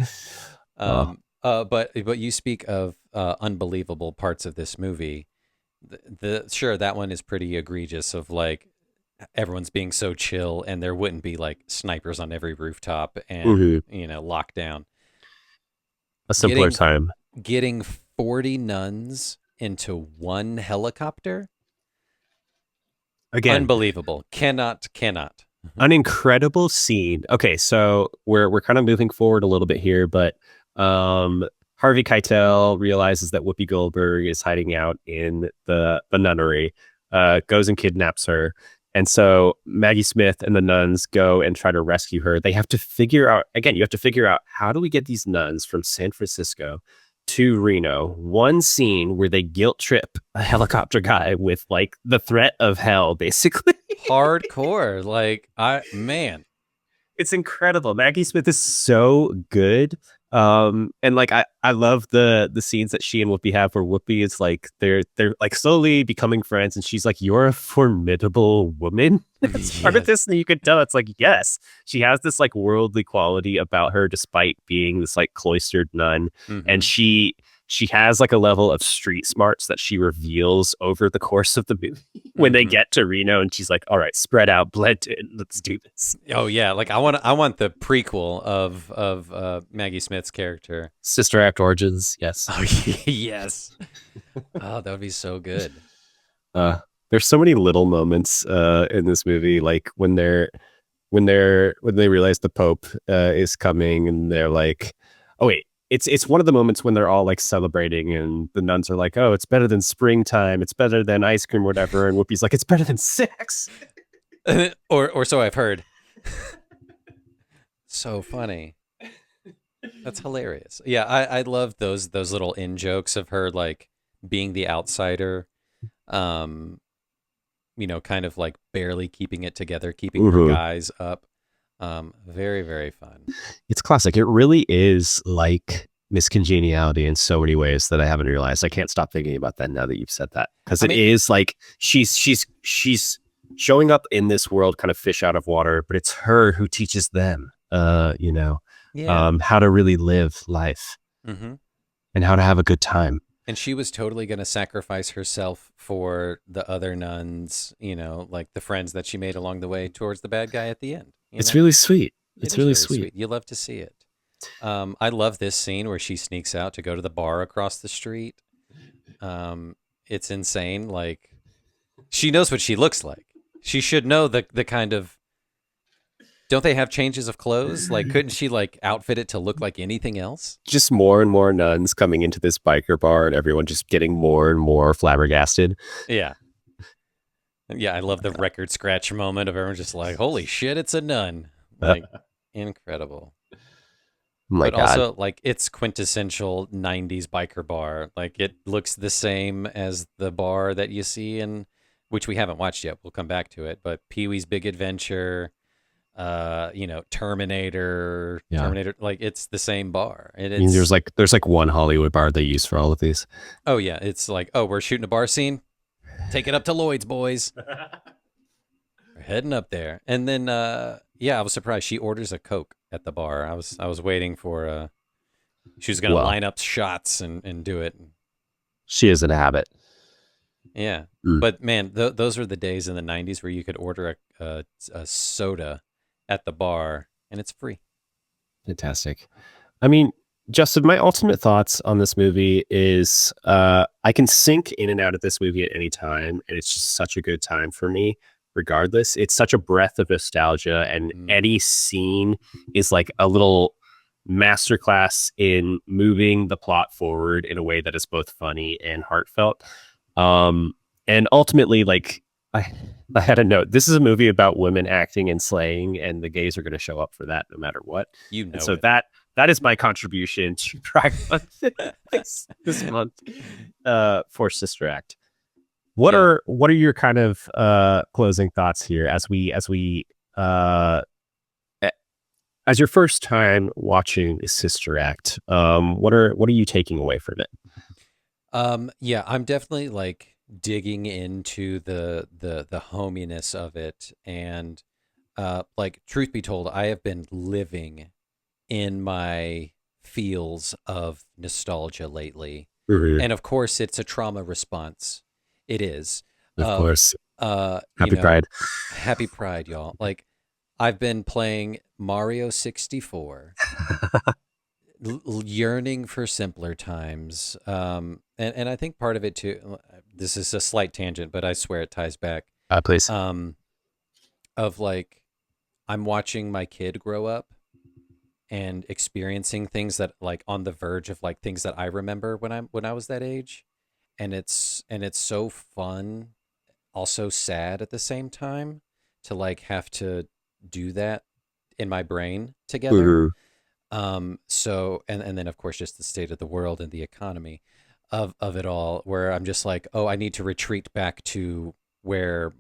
Oh, But you speak of unbelievable parts of this movie. Sure, that one is pretty egregious. Of like, everyone's being so chill, and there wouldn't be like snipers on every rooftop and Mhm. lockdown. A simpler Getting time. getting 40 nuns into one helicopter, Again, unbelievable. Cannot. an incredible scene. Okay, so we're kind of moving forward a little bit here, but um Harvey Keitel realizes that Whoopi Goldberg is hiding out in the nunnery, goes and kidnaps her. And so Maggie Smith and the nuns go and try to rescue her. They have to figure out, again, you have to figure out, how do we get these nuns from San Francisco to Reno? One scene where they guilt trip a helicopter guy with like the threat of hell, basically. Hardcore. Like, It's incredible. Maggie Smith is so good. And like I love the scenes that she and Whoopi have where Whoopi is like they're like slowly becoming friends, and she's like, "You're a formidable woman." It's part of yes. this, and you could tell it's like, yes, she has this like worldly quality about her despite being this like cloistered nun. And Hmm. she has like a level of street smarts that she reveals over the course of the movie when they Hmm. get to Reno, and she's like, "All right, spread out, blend in, let's do this." Oh yeah, like I want the prequel of Maggie Smith's character. Sister Act Origins, yes. Oh yes. Oh, that would be so good. Uh, there's so many little moments in this movie, like when they realize the Pope is coming, and they're like, "Oh wait." It's one of the moments when they're all like celebrating, and the nuns are like, "Oh, it's better than springtime. It's better than ice cream, whatever." And Whoopi's like, "It's better than sex." or so I've heard. So funny. That's hilarious. Yeah, I love those little in jokes of her like being the outsider, um, kind of like barely keeping it together, keeping her Mhm. guys up. Very, very fun. It's classic. It really is like miscongeniality in so many ways that I haven't realized. I can't stop thinking about that now that you've said that, because I it mean, is like she's showing up in this world kind of fish out of water, but it's her who teaches them, yeah. how to really live life Hmm. and how to have a good time. And she was totally going to sacrifice herself for the other nuns, like the friends that she made along the way towards the bad guy at the end, It's really sweet. It It's is really really sweet. sweet. You love to see it. I love this scene where she sneaks out to go to the bar across the street. It's insane. Like, she knows what she looks like. She should know the kind of. Don't they have changes of clothes? Like, couldn't she like outfit it to look like anything else? Just more and more nuns coming into this biker bar, and everyone just getting more and more flabbergasted. Yeah. Yeah, I love the record scratch moment of everyone just like, holy shit, it's a nun. Oh Like, incredible. my But God. also, like, it's quintessential 90s biker bar. Like, it looks the same as the bar that you see in, which we haven't watched yet. We'll come back to it. But Pee-wee's Big Adventure, Yeah. Terminator, like, it's the same bar. And I mean, it's, there's like one Hollywood bar they use for all of these. oh, yeah, it's like, oh, we're shooting a bar scene. Take it up to Lloyd's, boys. We're heading up there. And then, yeah, I was surprised she orders a Coke at the bar. I was waiting for, she was going to Well, line up shots and do it. she is in a habit. Yeah. Mm, But man, those were the days in the 90s where you could order a soda at the bar and it's free. fantastic. I mean, Justin, my ultimate thoughts on this movie is I can sink in and out of this movie at any time, and it's just such a good time for me, regardless. It's such a breath of nostalgia, and Mm. any scene is like a little masterclass in moving the plot forward in a way that is both funny and heartfelt. Um, and ultimately, like, I, I had a note. This is a movie about women acting and slaying, and the gays are going to show up for that no matter what. You And know so it. that is my contribution to Pride Month this month for Sister Act. Yeah. What are your kind of closing thoughts here as we uh, as your first time watching Sister Act? What are you taking away from it? Yeah, I'm definitely like digging into the hominess of it. And like, truth be told, I have been living in my feels of nostalgia lately. Mhm. And of course, it's a trauma response. It is. Of Uh, course. You Happy know, Pride. happy Pride, y'all. Like, I've been playing Mario 64, yearning for simpler times. And I think part of it too, this is a slight tangent, but I swear it ties back. Please. Um, of like, I'm watching my kid grow up and experiencing things that like on the verge of like things that I remember when I was that age. And it's so fun, also sad at the same time to like have to do that in my brain together. Mhm. So and then of course just the state of the world and the economy of it all, where I'm just like, oh, I need to retreat back to where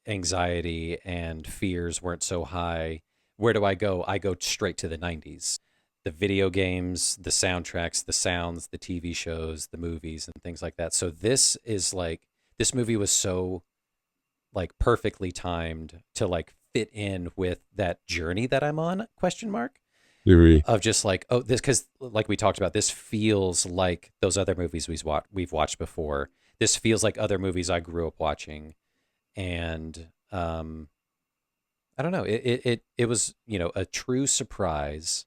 anxiety and fears weren't so high. Where do I go? I go straight to the 90s. The video games, the soundtracks, the sounds, the TV shows, the movies and things like that. So this is like this movie was so like perfectly timed to like fit in with that journey that I'm on, question mark, Agree. of just like, oh, this, because like we talked about, this feels like those other movies we've watched before. This feels like other movies I grew up watching. And I don't know, it was, a true surprise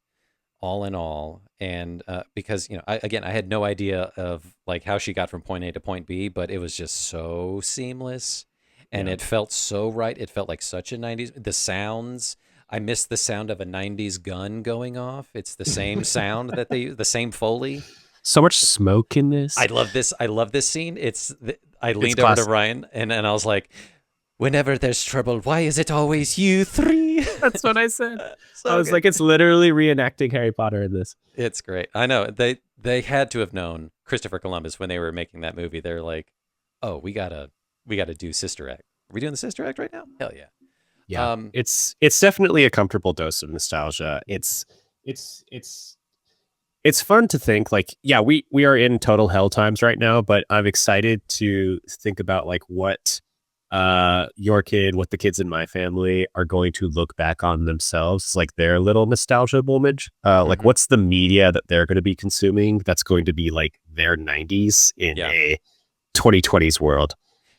all in all. And because, I had no idea of like how she got from point A to point B, but it was just so seamless and Yeah. it felt so right. It felt like such a 90s. The sounds, I missed the sound of a 90s gun going off. It's the same sound that they use, the same Foley. So much smoke in this. I love this. I love this scene. I It's leaned over to classic. Ryan and I was like, whenever there's trouble, why is it always you three? That's what I said. I So was good. like, it's literally reenacting Harry Potter in this. It's great. I know they had to have known Christopher Columbus when they were making that movie. They're like, oh, we gotta do Sister Act. Are we doing the Sister Act right now? Hell yeah. Yeah, Um, it's definitely a comfortable dose of nostalgia. It's it's it's fun to think like, yeah, we are in total hell times right now, but I'm excited to think about like what your kid, what the kids in my family are going to look back on themselves, like their little nostalgia moment. Like mhm. what's the media that they're going to be consuming that's going to be like their 90s in Yeah, a 2020s world.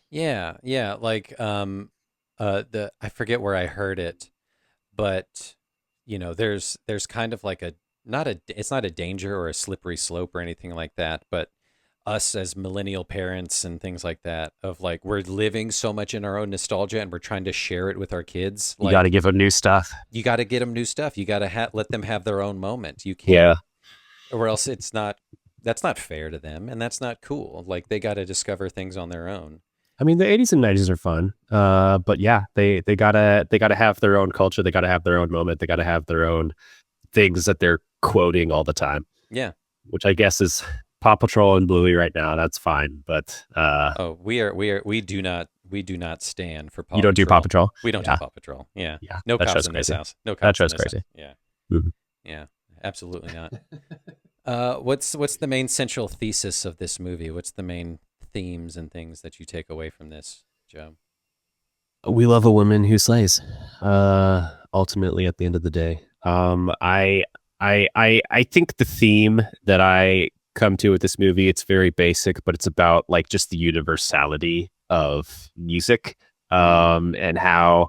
yeah, yeah. Like the I forget where I heard it, but there's kind of like a not a it's not a danger or a slippery slope or anything like that, but us as millennial parents and things like that, of like we're living so much in our own nostalgia and we're trying to share it with our kids. You got to Like, give them new stuff. you got to get them new stuff. You got to let them have their own moment. You can't, Yeah. or else it's not, that's not fair to them and that's not cool. Like, they got to discover things on their own. I mean, the 80s and 90s are fun. But yeah, they gotta have their own culture. They gotta have their own moment. They gotta have their own things that they're quoting all the time, Yeah. which I guess is Paw Patrol and Bluey right now. That's fine. But Oh, we do not stand for you Paw don't do Paw Patrol. Patrol. We don't do Yeah. Paw Patrol. Yeah. Yeah. No That cops show's in this crazy. house. No That cops in show's this house. crazy. Yeah. Mhm. Yeah. Absolutely not. What's the main central thesis of this movie? What's the main themes and things that you take away from this, Joe? We love a woman who slays. Ultimately, at the end of the day, I think the theme that I come to with this movie, it's very basic, but it's about like just the universality of music, Mm, and how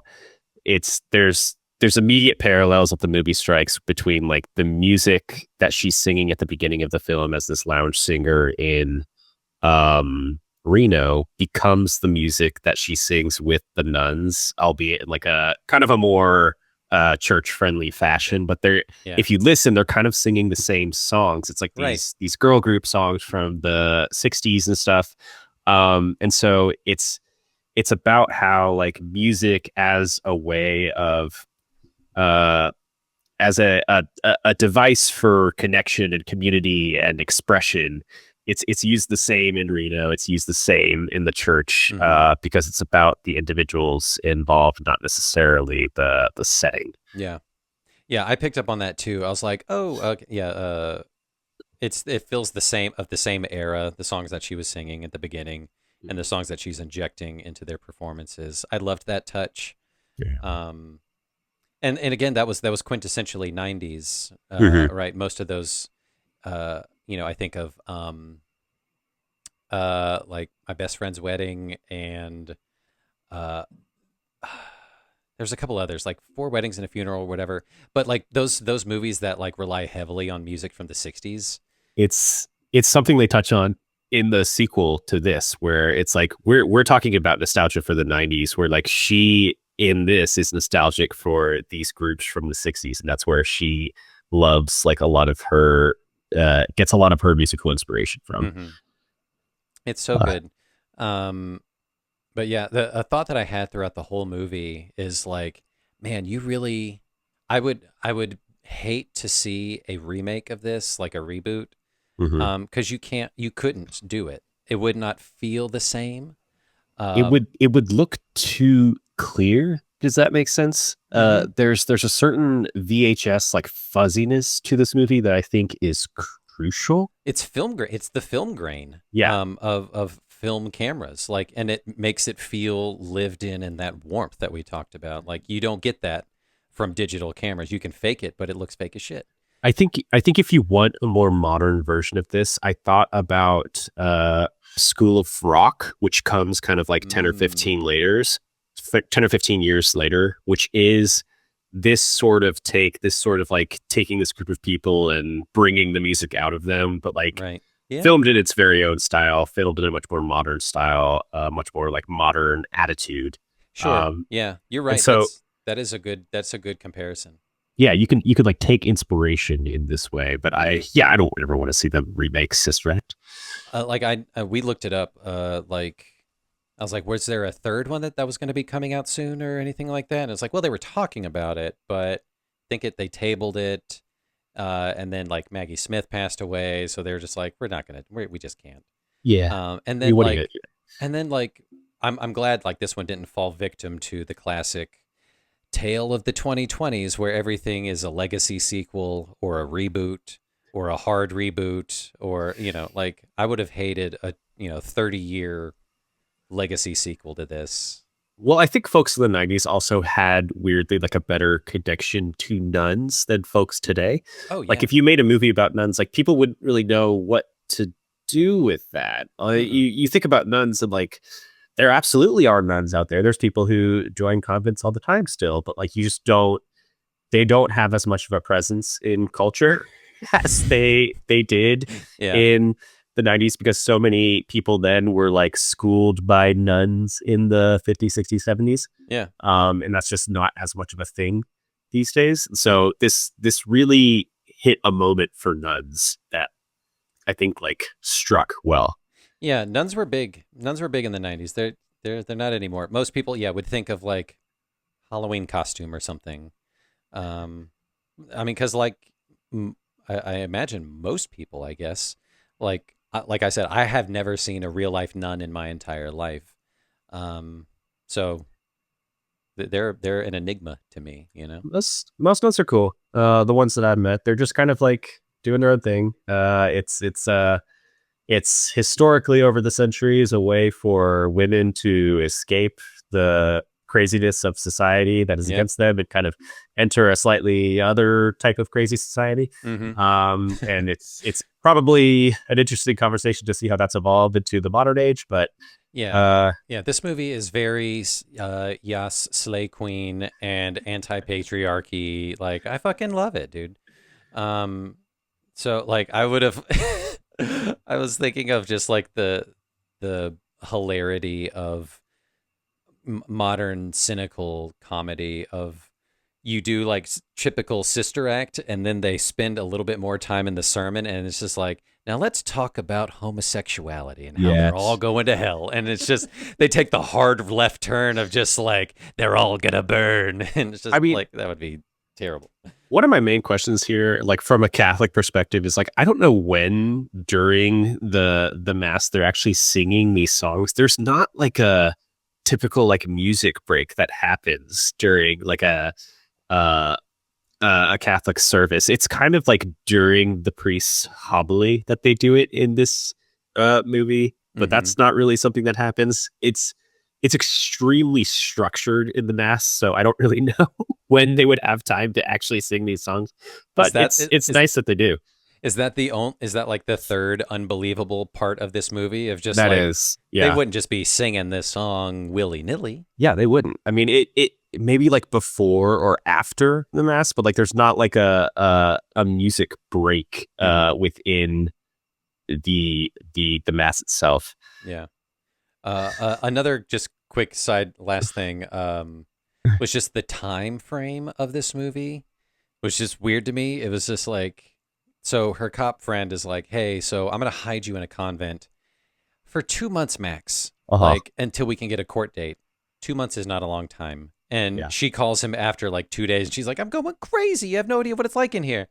there's immediate parallels of the movie strikes between like the music that she's singing at the beginning of the film as this lounge singer in Reno becomes the music that she sings with the nuns, albeit in like a kind of a more church friendly fashion. But they're, yeah. if you listen, they're kind of singing the same songs. It's like Right. these girl group songs from the '60s and stuff. And so it's about how like music as a way of uh as a device for connection and community and expression. It's used the same in Reno. It's used the same in the church, Hmm. because it's about the individuals involved, not necessarily the setting. Yeah. Yeah. I picked up on that too. I was like, oh, okay, yeah. It feels the same era. The songs that she was singing at the beginning and the songs that she's injecting into their performances. I loved that touch. Yeah. Um, and again, that was quintessentially 90s, Mm-hmm. right? Most of those, I think of like My Best Friend's Wedding and uh, there's a couple others like Four Weddings and a Funeral or whatever. But like those movies that like rely heavily on music from the '60s. It's something they touch on in the sequel to this, where it's like we're talking about nostalgia for the '90s, where like she in this is nostalgic for these groups from the '60s, and that's where she loves like a lot of her gets a lot of her musical inspiration from. Hmm. It's so Uh, good. Um, but yeah, a thought that I had throughout the whole movie is like, man, you really, I would hate to see a remake of this, like a reboot, mhm. because you couldn't do it. It would not feel the same. It Uh, would look too clear. Does that make sense? mhm. There's a certain VHS like fuzziness to this movie that I think is crucial. It's film grain. It's the film grain Yeah, of film cameras, like, and it makes it feel lived in and that warmth that we talked about. Like you don't get that from digital cameras. You can fake it, but it looks fake as shit. I think if you want a more modern version of this, I thought about School of Rock, which comes kind of like 10 or Mm, 15 later, 10 or 15 years later, which is this sort of like taking this group of people and bringing the music out of them, but like right. Yeah. filmed in its very own style, filmed in a much more modern style, much more like modern attitude. Sure. Um, Yeah. You're and right. so That's a good comparison. yeah, you could like take inspiration in this way, but I don't ever want to see them remake Sister Act. Like we looked it up. Like I was like, was there a third one that was going to be coming out soon or anything like that? And it's like, well, they were talking about it, but I think they tabled it. And then like Maggie Smith passed away, so they're just like, we're not gonna, we just can't. Yeah. And I mean, then what do you like, and then like, I'm glad like this one didn't fall victim to the classic tale of the 2020s where everything is a legacy sequel or a reboot or a hard reboot or like I would have hated a 30-year legacy sequel to this. well, I think folks in the '90s also had weirdly like a better connection to nuns than folks today. Oh Like yeah. if you made a movie about nuns, like people wouldn't really know what to do with that. Mm-mm. You think about nuns and like there absolutely are nuns out there. There's people who join convents all the time still, but like you just don't they don't have as much of a presence in culture as they did Yeah. in the '90s because so many people then were like schooled by nuns in the '50s, '60s, '70s. Yeah. And that's just not as much of a thing these days. So this really hit a moment for nuns that I think like struck well. Yeah, nuns were big. Nuns were big in the '90s. They're not anymore. Most people, yeah, would think of like Halloween costume or something. Um, I mean, because like I imagine most people, I guess, like I said, I have never seen a real life nun in my entire life. So they're an enigma to me, you know. Most nuns are cool. The ones that I've met, they're just kind of like doing their own thing. It's historically over the centuries a way for women to escape the craziness of society that is Yeah. against them and kind of enter a slightly other type of crazy society. Mm-hmm. And it's probably an interesting conversation to see how that's evolved into the modern age. But Yeah. uh, Yeah, this movie is very Yas Slay Queen and anti-patriarchy. Like I fucking love it, dude. Um so like I would have I was thinking of just like the hilarity of modern cynical comedy of you do like typical sister act and then they spend a little bit more time in the sermon and it's just like now let's talk about homosexuality and how they're all yes, going to hell and it's just they take the hard left turn of just like they're all gonna burn and it's just I mean, like that would be terrible. one of my main questions here, like from a Catholic perspective, is like I don't know when during the mass they're actually singing these songs. There's not like a typical like music break that happens during like uh, a Catholic service. It's kind of like during the priest's homily that they do it in this movie, but Hmm. that's not really something that happens. It's extremely structured in the mass, so I don't really know when they would have time to actually sing these songs. Is But that it's nice that they do. Is that the only? Is that like the third unbelievable part of this movie? Of just That like is, they yeah. wouldn't just be singing this song willy nilly. Yeah, they wouldn't. I mean, it maybe like before or after the mass, but like there's not like a music break Mm-hmm. within the mass itself. Yeah. Another just quick side last thing was just the time frame of this movie was just weird to me. It was just like, so her cop friend is like, hey, so I'm gonna hide you in a convent for 2 months max, Uh-huh. like until we can get a court date. 2 months is not a long time. And Yeah. she calls him after like 2 days, and she's like, I'm going crazy. You have no idea what it's like in here.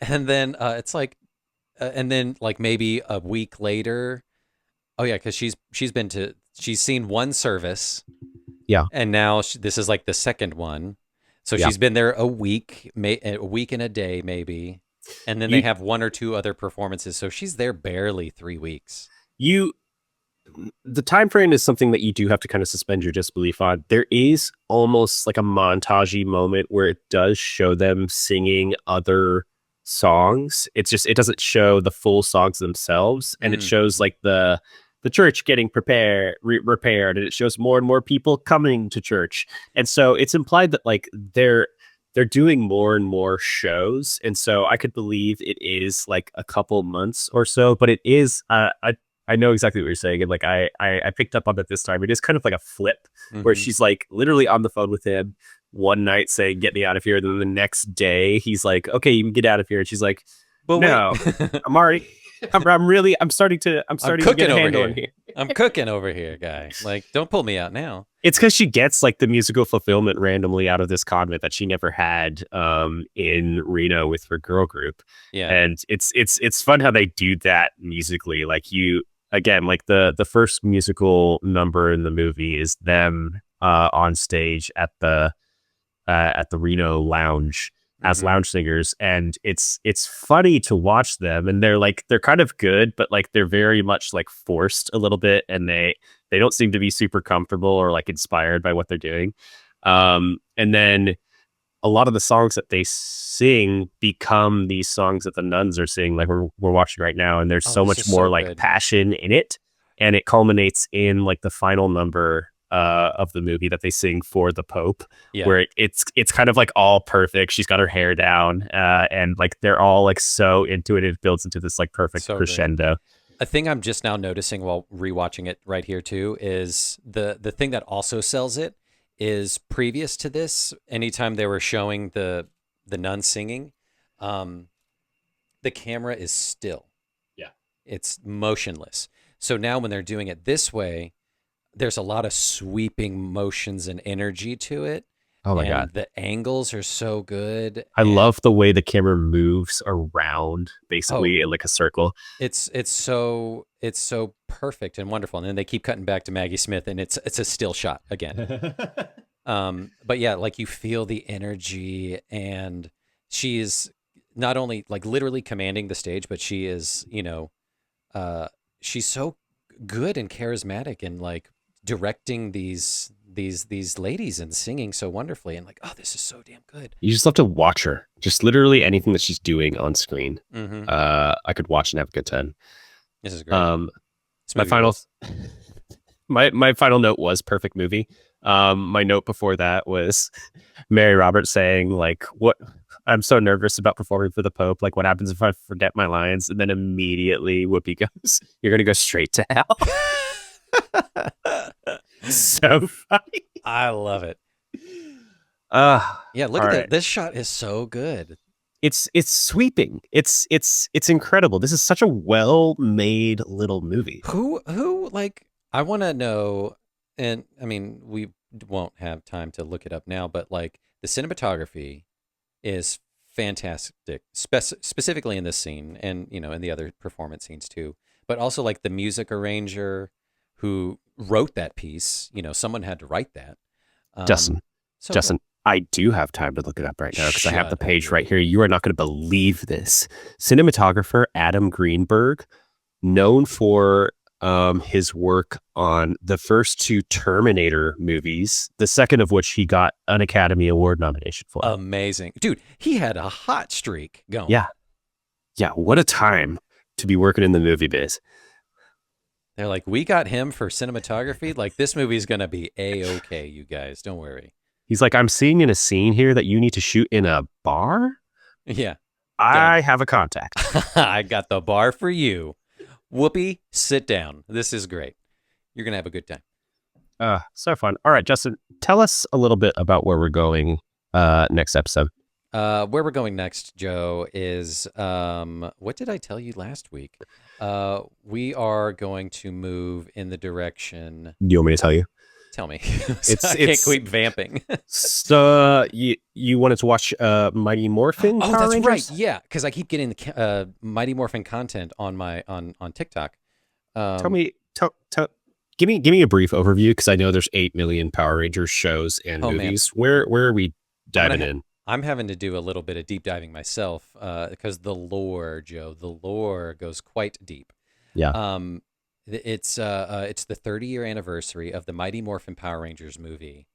And then it's like, and then like maybe a week later. Oh yeah, because she's seen one service, Yeah. and now this is like the second one. So Yeah. she's been there a week and a day maybe, and then they You have one or two other performances. So she's there barely 3 weeks. you the time frame is something that you do have to kind of suspend your disbelief on. There is almost like a montagey moment where it does show them singing other songs. It's just it doesn't show the full songs themselves, and it Mm, shows like the church getting repaired, and it shows more and more people coming to church. And so it's implied that like they're doing more and more shows, and so I could believe it is like a couple months or so, but it is I know exactly what you're saying. And like I picked up on it this time. It is kind of like a flip where hmm she's like literally on the phone with him one night saying, "Get me out of here." And then the next day he's like, "Okay, you can get out of here." And she's like, But wait, "No, I'm already I'm I'm starting to get cooking a over handle on here. here." I'm cooking over here, guy. Like, don't pull me out now. It's because she gets like the musical fulfillment randomly out of this convent that she never had in Reno with her girl group. Yeah. And it's fun how they do that musically. Like you again, like the first musical number in the movie is them on stage at the Reno Lounge as hmm lounge singers, and it's funny to watch them, and they're kind of good, but like they're very much like forced a little bit, and they don't seem to be super comfortable or like inspired by what they're doing. And then a lot of the songs that they sing become these songs that the nuns are singing, like we're watching right now, and there's Oh, so this much is more so like good. passion in it, and it culminates in like the final number of the movie that they sing for the Pope, Yeah. where it's kind of like all perfect. She's got her hair down, and like they're all like so into it. It builds into this like perfect So great. crescendo. A thing I'm just now noticing while rewatching it right here too is the thing that also sells it is previous to this, anytime they were showing the nun singing, um, the camera is still. Yeah. It's motionless. So now when they're doing it this way, there's a lot of sweeping motions and energy to it, Oh my god. and the angles are so good. I And love the way the camera moves around, oh, basically in like a circle. it's so perfect and wonderful. And then they keep cutting back to Maggie Smith, and it's a still shot again. But yeah, like you feel the energy, and she is not only like literally commanding the stage, but she is, uh, she's so good and charismatic and like directing these ladies and singing so wonderfully, and like, oh, this is so damn good. You just love to watch her. Just literally anything that she's doing on screen. hmm I could watch and have a good time. This is great. Um, This my movie final rules. my final note was perfect movie. My note before that was Mary Roberts saying like, "What? I'm so nervous about performing for the Pope. Like, what happens if I forget my lines?" And then immediately Whoopi goes, "You're gonna go straight to hell." So funny. I love it. Uh, Yeah, look all at right. that. This shot is so good. It's sweeping. It's incredible. This is such a well-made little movie. Who like I want to know, and I mean we won't have time to look it up now, but like the cinematography is fantastic, specifically in this scene, and in the other performance scenes too. But also like the music arranger who wrote that piece. Someone had to write that. Justin, So good. Justin, I do have time to look it up right now because I have the Shut up. page right here. You are not going to believe this. Cinematographer Adam Greenberg, known for his work on the first two Terminator movies, the second of which he got an Academy Award nomination for. Amazing, dude. He had a hot streak going. Yeah. Yeah, what a time to be working in the movie biz. They're like, we got him for cinematography. Like, this movie's gonna be a-okay, you guys. Don't worry. He's like, I'm seeing in a scene here that you need to shoot in a bar. Yeah, done. I have a contact. I got the bar for you. Whoopi, sit down. This is great. You're gonna have a good time. So fun. All right, Justin, tell us a little bit about where we're going next episode. Where we're going next, Joe, is what did I tell you last week? We are going to move in the direction. Do you want me to tell you? Tell me. It's I can't keep vamping. So you wanted to watch Mighty Morphin Oh, Power that's Rangers? right. Yeah, because I keep getting the Mighty Morphin content on my on TikTok. Tell me, give me a brief overview because I know there's 8 million Power Rangers shows and movies. Man. Where are we diving in? I'm having to do a little bit of deep diving myself because the lore, Joe, the lore goes quite deep. Yeah. It's the 30-year anniversary of the Mighty Morphin Power Rangers movie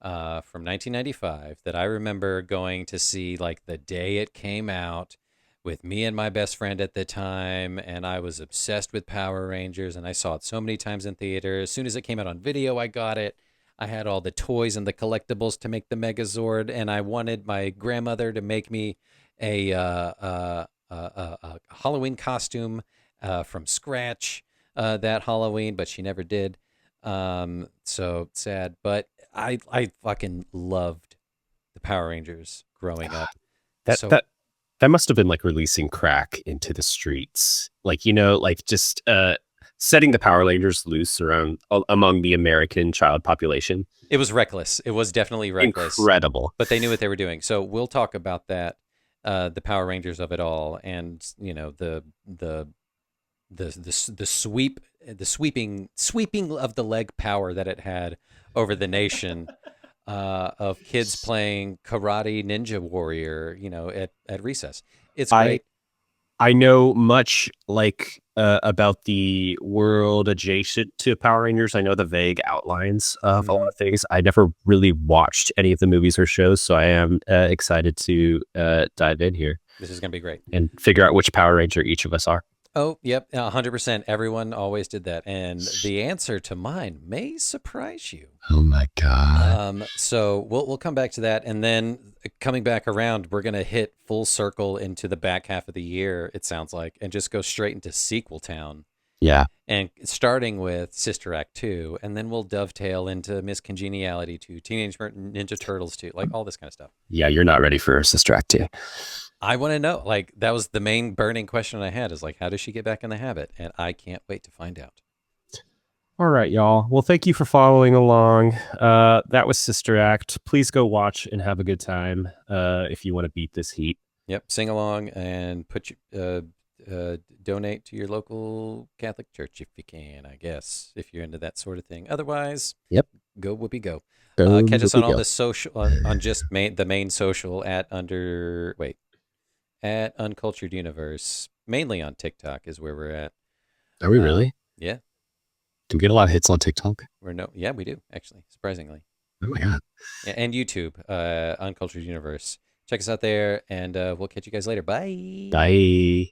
from 1995 that I remember going to see like the day it came out with me and my best friend at the time, and I was obsessed with Power Rangers, and I saw it so many times in theater. As soon as it came out on video, I got it. I had all the toys and the collectibles to make the Megazord, and I wanted my grandmother to make me a Halloween costume from scratch that Halloween, but she never did. So sad. But I fucking loved the Power Rangers growing up. That must have been like releasing crack into the streets, like like just setting the Power Rangers loose around among the American child population. It was reckless. It was definitely reckless. Incredible. But they knew what they were doing. So we'll talk about that, the Power Rangers of it all, and the sweeping of the leg power that it had over the nation, of kids playing karate ninja warrior, at recess. It's great. I know much about the world adjacent to Power Rangers. I know the vague outlines of a lot of things. I never really watched any of the movies or shows, so I am excited to dive in here. This is going to be great. And figure out which Power Ranger each of us are. Oh, yep, 100%. Everyone always did that. And the answer to mine may surprise you. Oh my God. So we'll come back to that. And then coming back around, we're going to hit full circle into the back half of the year, it sounds like, and just go straight into sequel town. Yeah. And starting with Sister Act 2, and then we'll dovetail into Miss Congeniality 2, Teenage Mutant Ninja Turtles 2, like all this kind of stuff. Yeah, you're not ready for Sister Act 2. I want to know, like, that was the main burning question I had is like, how does she get back in the habit? And I can't wait to find out. All right, y'all. Well, thank you for following along. That was Sister Act. Please go watch and have a good time if you want to beat this heat. Yep. Sing along and donate to your local Catholic church if you can, I guess, if you're into that sort of thing. Otherwise, yep. Go Whoopi go. Go catch us Whoopi on all go. the social, on just the main social at Uncultured Universe, mainly on TikTok is where we're at. Are we really? Yeah. Do we get a lot of hits on TikTok? Yeah, we do, actually, surprisingly. Oh my God. Yeah, and YouTube, Uncultured Universe. Check us out there, and we'll catch you guys later. Bye. Bye.